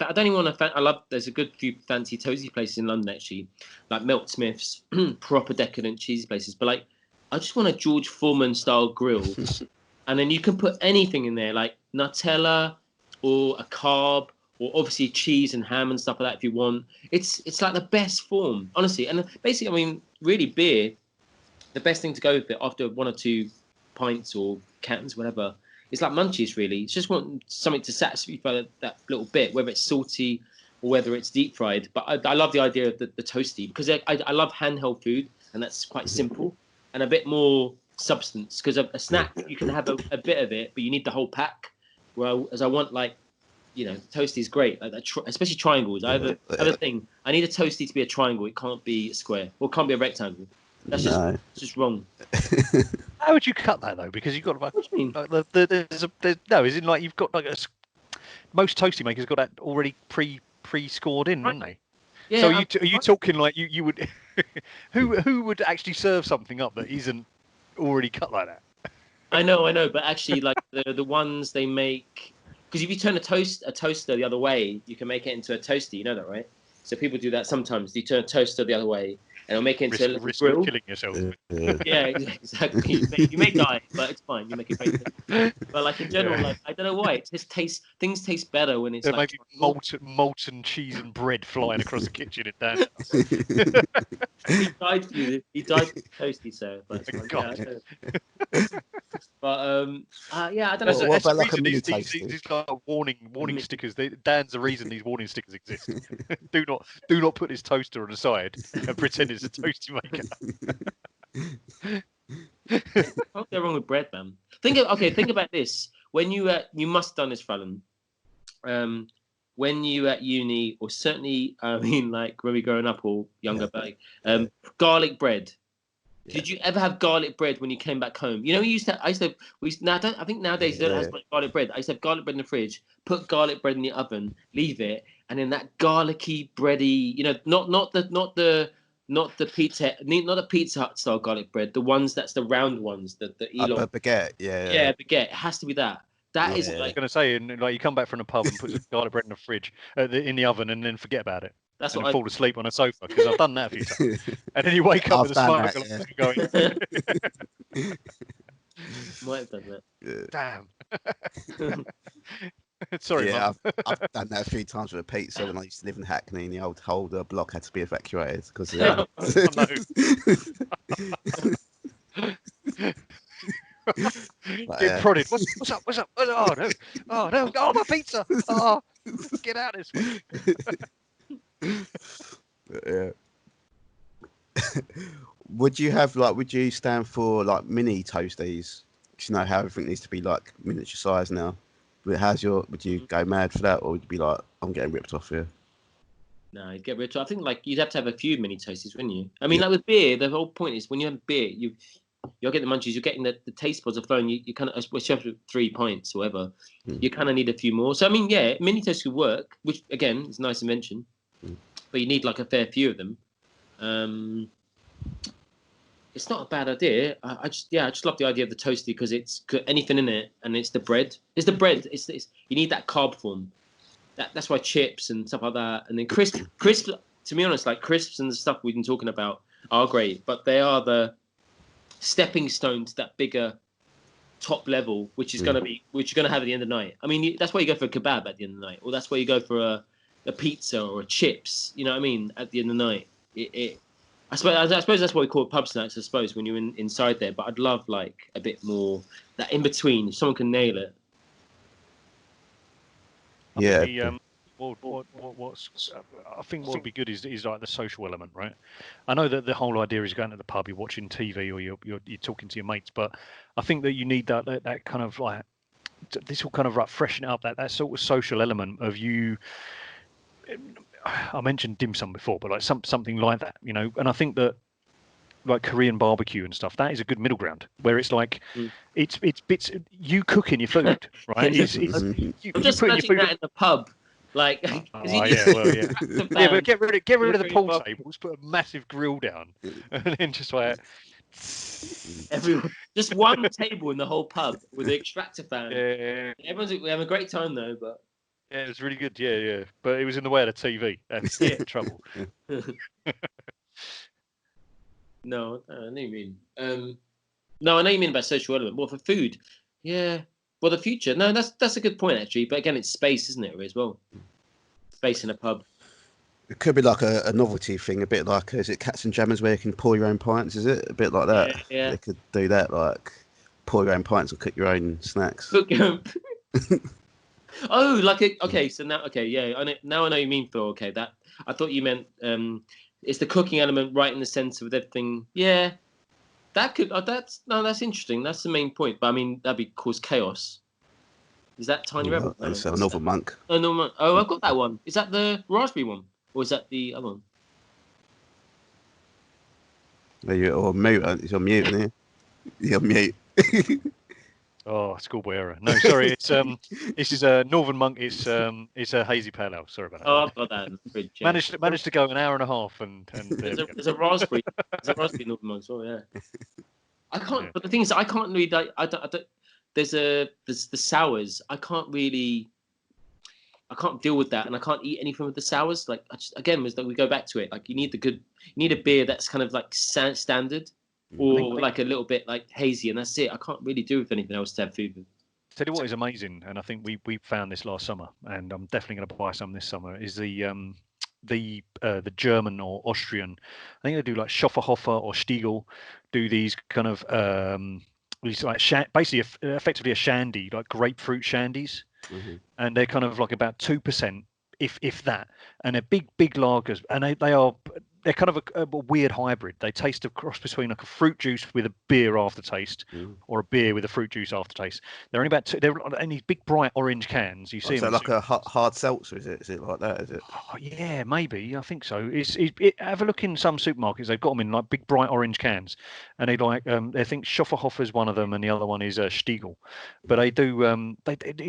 to. I love. There's a good few fancy toasty places in London actually, like Melt Smith's, proper decadent cheesy places. But like, I just want a George Foreman style grill. And then you can put anything in there, like Nutella or a carb, or obviously cheese and ham and stuff like that if you want. It's like the best form, honestly. And basically, I mean, really beer, the best thing to go with it after 1 or 2 pints or cans, whatever, it's like munchies, really. It's just want something to satisfy that little bit, whether it's salty or whether it's deep fried. But I love the idea of the toasty, because I love handheld food, and that's quite simple and a bit more substance, because a snack you can have a bit of it, but you need the whole pack. Whereas I want, like, toasty is great, like that, especially triangles. I have a thing. I need a toasty to be a triangle. It can't be a square, or it can't be a rectangle. That's just wrong. How would you cut that though? Because you've got like, what do you mean? Is it like you've got like most toasty makers got that already pre-scored in, haven't they? Yeah. So are you talking like you would? who would actually serve something up that isn't already cut like that? I know, but actually, like the ones they make, because if you turn a toaster the other way, you can make it into a toasty. You know that, right? So people do that sometimes. You turn a toaster the other way, and it'll make it into a little grill. Killing yourself. Yeah, exactly. You may die, but it's fine. You make it great. But like in general, like, I don't know why, it just things taste better when it's there like may be molten cheese and bread flying across the kitchen at Dan. He died for you. He died for the toasty, so. But it's fine. God. Yeah, I don't know. What about like a reason mini these kind of warning stickers. Dan's the reason these warning stickers exist. do not put this toaster on the side and pretend it's a toasty maker. Can't go wrong with bread, man. Think about this. When you must have done this, Fallon. When you at uni, or certainly, I mean, like when we growing up or younger, garlic bread. Yeah. Did you ever have garlic bread when you came back home? You know, I think nowadays you don't have much garlic bread. I used to have garlic bread in the fridge, put garlic bread in the oven, leave it, and then that garlicky, bready, you know, not the Pizza Hut style garlic bread, the ones that's the round ones, the Elon. Baguette, Yeah, baguette. It has to be that. That is I was like, going to say, and like you come back from the pub and put some garlic bread in the fridge, in the oven, and then forget about it. that's and what fall asleep on a sofa, because I've done that a few times. And then you wake up with a smoke going. Might have done that. Damn. Sorry, yeah, Mum. I've done that a few times with a pizza when I used to live in Hackney, and the old Holder block had to be evacuated because. Oh, Get prodded. What's up? Oh no! Oh no! Oh, my pizza! Oh, get out of this. Yeah. Would you stand for like mini toasties? You know how everything needs to be like miniature size now. But would you go mad for that, or would you be like, I'm getting ripped off here? No, you'd get rid of. I think like you'd have to have a few mini toasties, wouldn't you? I mean, like with beer, the whole point is when you have beer, you're getting the munchies, you're getting the taste buds are flowing. You kind of, especially with 3 pints or whatever, you kind of need a few more. So I mean, yeah, mini toast could work, which again is a nice invention, but you need like a fair few of them. It's not a bad idea. I just love the idea of the toasty because it's got anything in it, and it's the bread. It's the bread. It's you need that carb form. That's why chips and stuff like that, and then crisps. To be honest, like crisps and the stuff we've been talking about are great, but they are the stepping stone to that bigger top level, which you're gonna have at the end of the night. I mean, that's why you go for a kebab at the end of the night, or that's why you go for a pizza or a chips. You know what I mean? At the end of the night, I suppose that's what we call pub snacks. I suppose when you're inside there, but I'd love like a bit more that in between. If someone can nail it. Yeah. I think what would be good is like the social element, right? I know that the whole idea is going to the pub, you're watching TV, or you're talking to your mates, but I think that you need that kind of like, this will kind of like freshen it up, that sort of social element of you. I mentioned dim sum before, but like something like that, you know. And I think that like Korean barbecue and stuff, that is a good middle ground where it's like it's bits you cooking your food, right? I'm just imagining that in the pub, like. But get rid of the pool tables, put a massive grill down, and then just like everyone, just one table in the whole pub with the extractor fan. Yeah. We have a great time though, but. Yeah, it was really good. Yeah. But it was in the way of the TV. That's trouble. No, I know what you mean. No, I know you mean about social element. Well, for food, yeah. Well, the future. No, that's a good point actually. But again, it's space, isn't it, as well? Space in a pub. It could be like a novelty thing, a bit like, is it Cats and Jammers where you can pour your own pints? Is it a bit like that? Yeah. They could do that, like pour your own pints and cook your own snacks. Oh, okay. So now, yeah. Now I know you mean, Phil. Okay, that I thought you meant it's the cooking element right in the sense of everything. Yeah, that could. That's interesting. That's the main point. But I mean, that'd cause chaos. Is that Tiny Rebel? It's a Northern Monk. Oh, I've got that one. Is that the raspberry one, or is that the other one? Or mute? It's on mute, isn't it? You're mute. Oh, schoolboy error. No, sorry. It's this is a Northern Monk. It's a hazy pale ale. Sorry about that. Oh, I've got that in the fridge. Yeah. Managed to go an hour and a half, and there's a raspberry. There's a raspberry Northern Monk as well. Yeah. I can't. Yeah. But the thing is, I can't really. I don't. There's the sours. I can't deal with that, and I can't eat anything with the sours. Like we go back to it. Like you need a beer that's kind of like standard. Or like a little bit like hazy, and that's it. I can't really do with anything else to have food with. Tell you what is amazing, and I think we found this last summer, and I'm definitely going to buy some this summer. Is the German or Austrian? I think they do like Schofferhofer or Stiegel. Do these kind of these like basically effectively a shandy, like grapefruit shandies, and they're kind of like about 2%, if that, and they're big lagers, and they are they're kind of a weird hybrid. They taste a cross between like a fruit juice with a beer aftertaste, or a beer with a fruit juice aftertaste. They're only about they're in these big bright orange cans. You see them. So like a hard seltzer, is it? Is it like that? Is it? Oh, yeah, maybe. I think so. Have a look in some supermarkets. They've got them in like big bright orange cans, and they like I think Schofferhofer's one of them, and the other one is Stiegel. But they do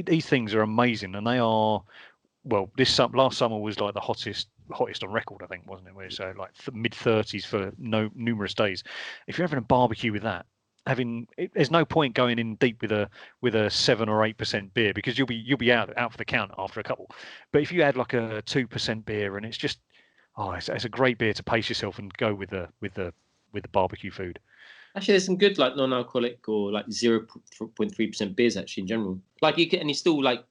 these things are amazing, and they are. Well, last summer was like the hottest on record, I think, wasn't it? Where it's like mid 30s for numerous days. If you're having a barbecue with that, there's no point going in deep with a 7 or 8% beer, because you'll be out for the count after a couple. But if you add like a 2% beer, and it's just it's a great beer to pace yourself and go with the barbecue food. Actually, there's some good like non-alcoholic or like 0.3% beers actually in general. Like you're still like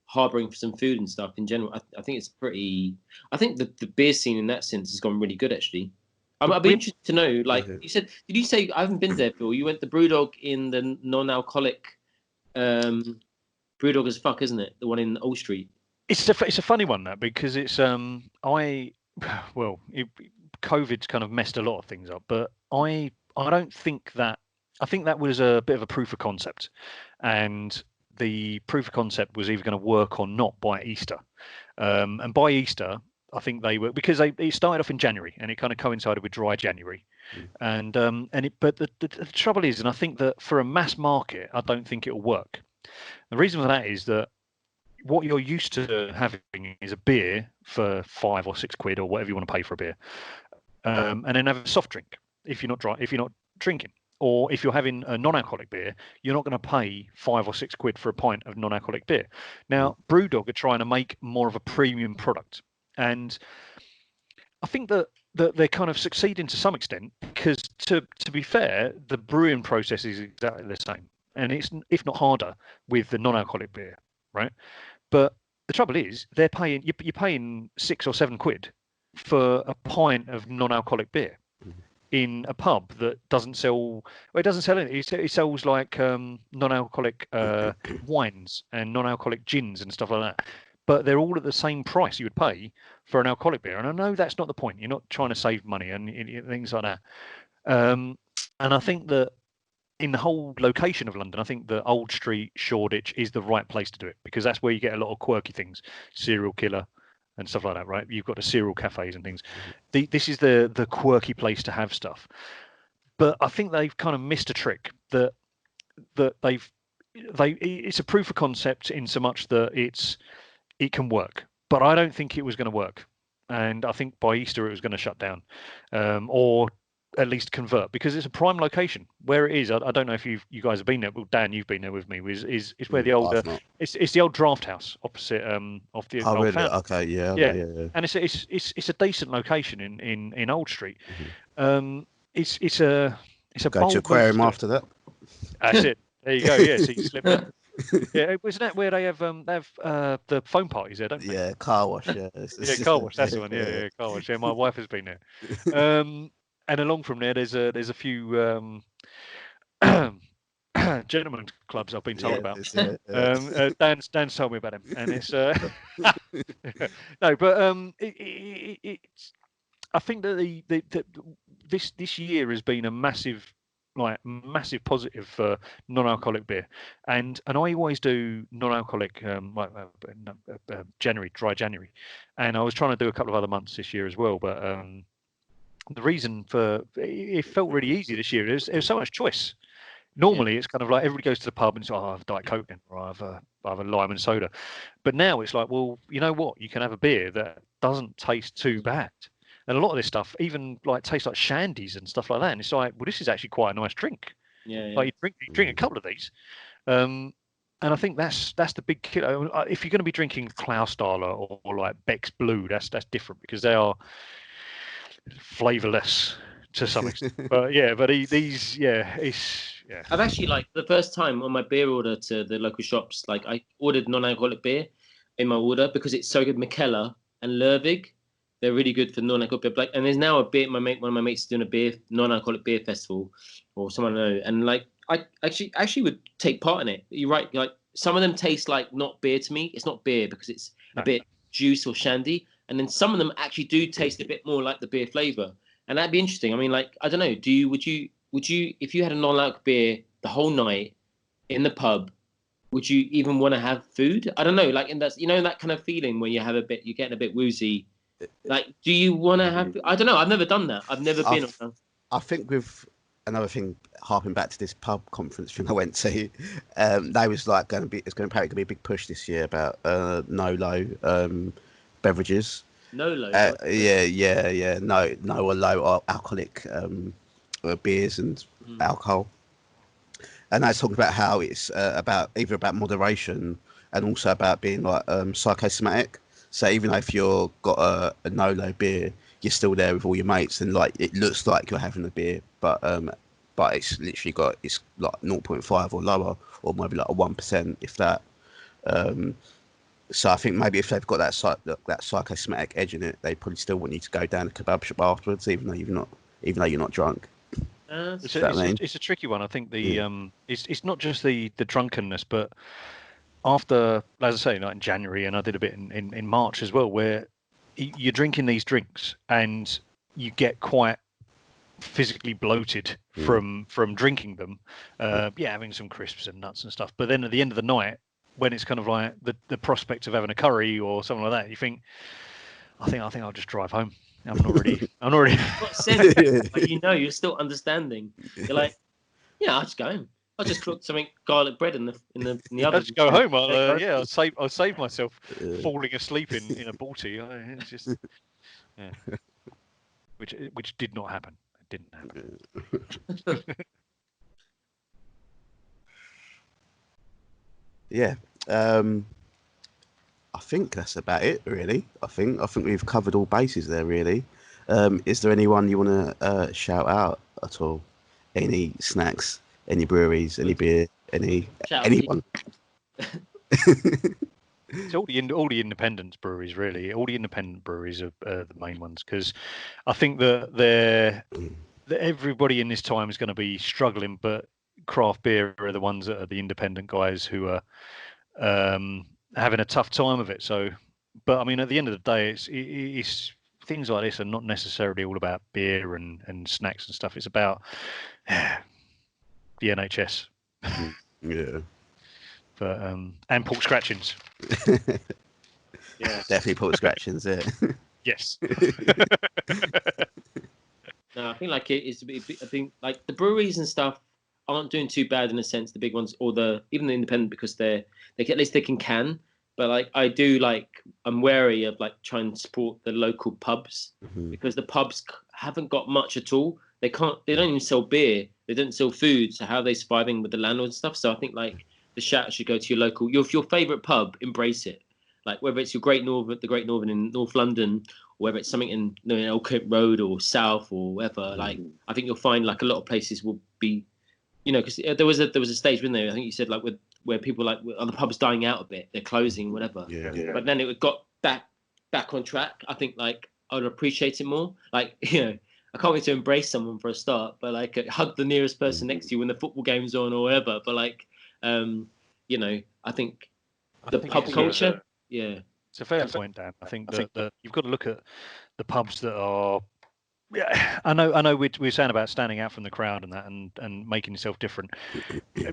harboring for some food and stuff in general. I think it's pretty. I think the beer scene in that sense has gone really good actually. I'd be interested to know. Like you said, did you say I haven't been there, Phil? You went to Brewdog in the non-alcoholic. Brewdog as fuck, isn't it? The one in Old Street. It's a funny one that, because it's COVID's kind of messed a lot of things up, but I don't think that. I think that was a bit of a proof of concept, and the proof of concept was either going to work or not by Easter. And by Easter, I think they were, because it started off in January, and it kind of coincided with dry January. But the trouble is, and I think that for a mass market, I don't think it'll work. The reason for that is that what you're used to having is a beer for £5 or £6 or whatever you want to pay for a beer, and then have a soft drink if you're not drinking. Or if you're having a non-alcoholic beer, you're not going to pay £5 or £6 for a pint of non-alcoholic beer. Now, Brewdog are trying to make more of a premium product, and I think that they're kind of succeeding to some extent, because to be fair, the brewing process is exactly the same, and it's, if not harder, with the non-alcoholic beer, right? But the trouble is, you're paying £6 or £7 for a pint of non-alcoholic beer in a pub that doesn't sell. Well, it doesn't sell anything. It sells like non-alcoholic wines and non-alcoholic gins and stuff like that. But they're all at the same price you would pay for an alcoholic beer. And I know that's not the point. You're not trying to save money and things like that. And I think that in the whole location of London, I think that Old Street, Shoreditch is the right place to do it, because that's where you get a lot of quirky things, serial killer and stuff like that, right? You've got the cereal cafes and things. This is the quirky place to have stuff. But I think they've kind of missed a trick that it's a proof of concept in so much that it can work. But I don't think it was going to work, and I think by Easter it was going to shut down, or at least convert, because it's a prime location where it is. I don't know if you guys have been there. Well, Dan, you've been there with me. Is where the old it's the old draft house opposite of the old really? Okay, yeah. And it's a decent location in Old Street. It's a go to aquarium after that. That's it. There you go. Yeah, so you slip that. Yeah, wasn't that where they have the phone parties there, don't they? Yeah, car wash. Yeah, car wash. That's the one. Yeah, car wash. Yeah, my wife has been there. And along from there, there's a few gentlemen's clubs I've been told about. Dan's told me about them, and it's no, but it's. I think that this year has been a massive positive for non-alcoholic beer, and I always do non-alcoholic dry January, and I was trying to do a couple of other months this year as well, but the reason for it felt really easy this year. There was so much choice. Normally, it's kind of like everybody goes to the pub and it's I have Diet Coke then, or I have a lime and soda. But now it's like, well, you know what? You can have a beer that doesn't taste too bad. And a lot of this stuff even like tastes like shandies and stuff like that. And it's like, well, this is actually quite a nice drink. Yeah. Like you drink a couple of these. And I think that's the big killer. If you're going to be drinking Klausdaler or like Beck's Blue, that's different, because they are flavorless to some extent. But I've actually, like, the first time on my beer order to the local shops, like I ordered non-alcoholic beer in my order because it's so good. Mikkeller and Lervig, they're really good for non-alcoholic beer. And there's now a beer. One of my mates is doing a non-alcoholic beer festival, or someone I know, and like I actually would take part in it. You're right. Like some of them taste like not beer to me. It's not beer because it's a bit juice or shandy. and then some of them actually do taste a bit more like the beer flavour, and that'd be interesting. I mean, like, I don't know, would you if you had a non-alcoholic beer the whole night in the pub, would you even want to have food? I don't know, like, and that's, that kind of feeling when you're getting a bit woozy. Like, do you want to have? I don't know. I've never done that. I've never been on. I think with another thing, harping back to this pub conference thing I went to, they was like it's apparently going to be a big push this year about no-low beverages. No-low. Yeah. No or low alcoholic beers and alcohol. And I was talking about how it's about moderation and also about being like psychosomatic. So even though if you've got a no-low beer, you're still there with all your mates, and like it looks like you're having a beer, but it's literally it's like 0.5 or lower, or maybe like a 1% if that. So I think maybe if they've got that psychosomatic edge in it, they probably still want you to go down a kebab shop afterwards, even though you're not drunk. It's a tricky one. I think it's not just the drunkenness, but after, as I say, like in January, and I did a bit in March as well, where you're drinking these drinks and you get quite physically bloated from drinking them, having some crisps and nuts and stuff. But then at the end of the night, when it's kind of like the prospect of having a curry or something like that, you think, I think I'll just drive home. I'm not ready. But you're still understanding. You're like, I'll just go home. I'll just cook something garlic bread in the oven. I'll just go home. I'll save myself falling asleep in a balti. It's just, which did not happen. It didn't happen. Yeah. I think that's about it, really. I think we've covered all bases there, really. Is there anyone you want to shout out at all? Any snacks, any breweries, any beer, anyone? It's all the independent breweries, really. All the independent breweries are the main ones, because I think that everybody in this time is going to be struggling, but craft beer are the ones that are the independent guys who are having a tough time of it. So, but I mean, at the end of the day, it's things like this are not necessarily all about beer and snacks and stuff. It's about the NHS. Yeah. But and pork scratchings. Yeah, definitely pork scratchings. Yeah. Yes. No, I think like I think like the breweries and stuff aren't doing too bad in a sense. The big ones, or even the independent, because at least they can. But like I'm wary of like trying to support the local pubs, because the pubs haven't got much at all. They don't even sell beer. They don't sell food. So how are they surviving with the landlord and stuff? So I think like the shout should go to your local, your favorite pub. Embrace it. Like whether it's the Great Northern in North London, or whether it's something in Elkirk Road or South or whatever. Like I think you'll find like a lot of places will be, because there was a stage, wasn't there? I think you said like where people like the pubs dying out a bit, they're closing, whatever. Yeah. But then it got back on track. I think like I would appreciate it more. Like I can't wait to embrace someone for a start, but like hug the nearest person next to you when the football game's on or whatever. But like I think the pub culture. Yeah, it's a fair point, Dan. I think that you've got to look at the pubs that are. Yeah, I know. We're saying about standing out from the crowd and that, and making yourself different,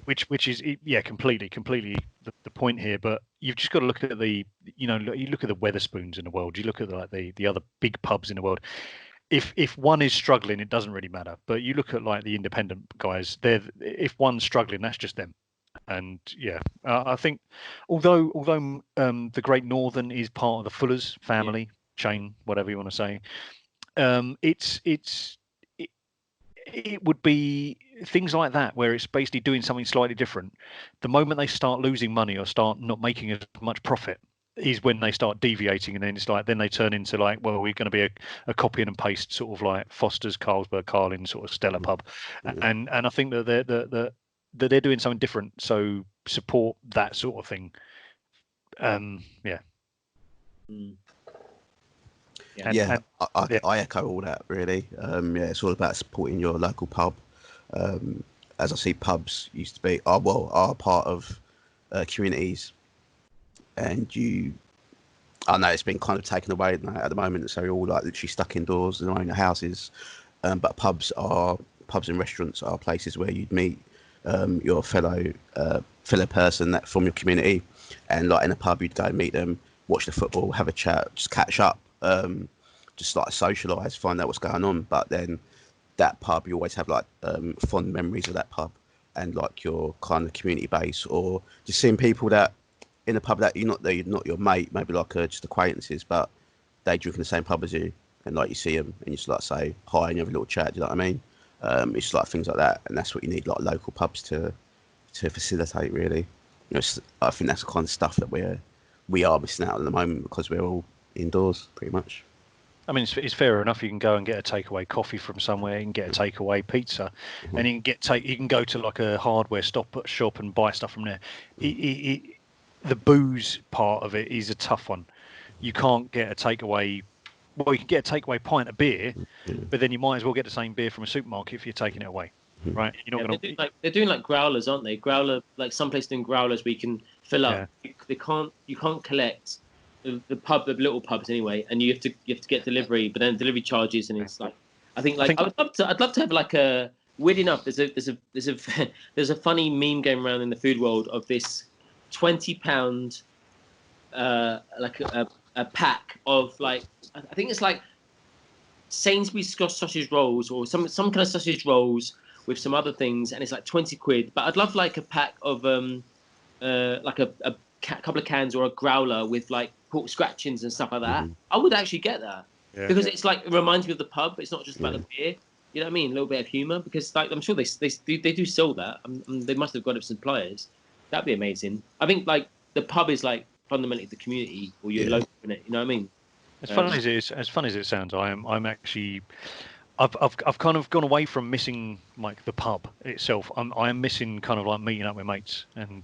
which is completely the point here. But you've just got to look at you look at the Weatherspoons in the world. You look at the other big pubs in the world. If one is struggling, it doesn't really matter. But you look at like the independent guys. If one's struggling, that's just them. And I think although the Great Northern is part of the Fuller's family chain, whatever you want to say, it would be things like that where it's basically doing something slightly different. The moment they start losing money or start not making as much profit is when they start deviating, and then it's like then they turn into like, well, we're going to be a copy and paste sort of like Foster's, Carlsberg, Carlin sort of Stella pub, and I think that they're doing something different. So support that sort of thing. I echo all that really. It's all about supporting your local pub. As I see, pubs used to be are part of communities, and I know it's been kind of taken away at the moment, so we're all like literally stuck indoors in our own houses. But pubs and restaurants are places where you'd meet your fellow person that from your community, and like in a pub you'd go and meet them, watch the football, have a chat, just catch up, just like socialise, find out what's going on. But then that pub, you always have like fond memories of that pub, and like your kind of community base, or just seeing people that in a pub that you're not your mate, maybe like just acquaintances, but they drink in the same pub as you, and like you see them and you just like say hi and you have a little chat. Do you know what I mean? It's like things like that, and that's what you need, like local pubs to facilitate. Really, I think that's the kind of stuff that we are missing out at the moment because we're all indoors pretty much. I mean, it's fair enough. You can go and get a takeaway coffee from somewhere. You can get a takeaway pizza, and you can go to like a hardware shop and buy stuff from there. The booze part of it is a tough one. You can't get a takeaway. Well, you can get a takeaway pint of beer, but then you might as well get the same beer from a supermarket if you're taking it away, right? You're not going to. They're doing like growlers, aren't they? Growler, like some places doing growlers where you can fill up. Yeah. You can't collect the little pubs anyway, and you have to get delivery, but then delivery charges, and it's like I'd love to have like a weird enough. There's a funny meme going around in the food world of this £20 like a pack of like I think it's like Sainsbury's sausage rolls or some kind of sausage rolls with some other things, and it's like 20 quid. But I'd love like a pack of like a couple of cans or a growler with like pork scratchings and stuff like that. I would actually get that because it's like it reminds me of the pub. It's not just about the beer. You know what I mean? A little bit of humour, because like I'm sure they do sell that. They must have got it from suppliers. That'd be amazing. I think like the pub is like fundamentally the community, or you're local in it. You know what I mean? As fun as it sounds, I'm actually, I've kind of gone away from missing like the pub itself. I am missing kind of like meeting up with mates, and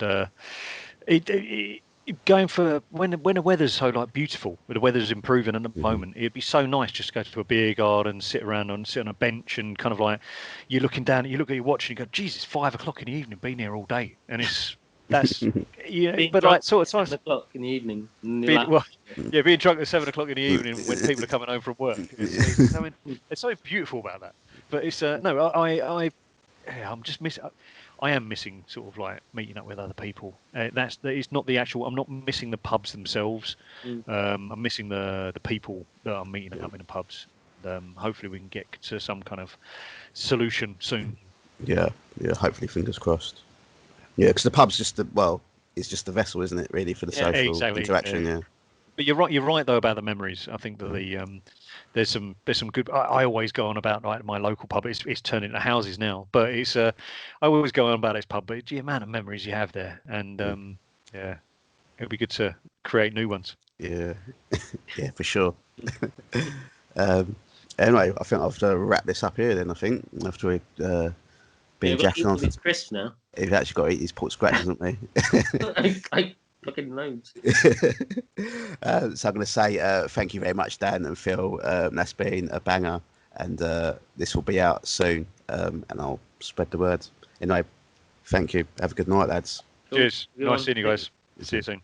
going for when the weather's so like beautiful, when the weather's improving at the moment, it'd be so nice just to go to a beer garden, sit on a bench, and kind of like you look at your watch and you go, "Geez, it's 5 o'clock in the evening, been here all day," and that's but like sort of times 7 o'clock in the evening. Being drunk at 7 o'clock in the evening when people are coming home from work. I mean, there's something beautiful about that. But it's I'm just missing. I am missing sort of like meeting up with other people. It's not the actual. I'm not missing the pubs themselves. I'm missing the people that I'm meeting up in the pubs. Hopefully we can get to some kind of solution soon. Yeah. Hopefully, fingers crossed. Yeah, because the pub's it's just the vessel, isn't it? Really, for the social interaction. Yeah. But you're right though about the memories. I think that there's some good. I always go on about like my local pub. It's turned into houses now, but I always go on about this pub. But the amount of memories you have there, and it'll be good to create new ones. Yeah, yeah, for sure. Anyway, I think I'll have to wrap this up here. Then I think after being jacking on. It's crisp now. He's actually got to eat his pork scratch, hasn't he? I fucking loads. So I'm going to say thank you very much, Dan and Phil. That's been a banger, and this will be out soon, and I'll spread the word. Anyway, thank you. Have a good night, lads. Cheers. Nice seeing you guys. See you soon.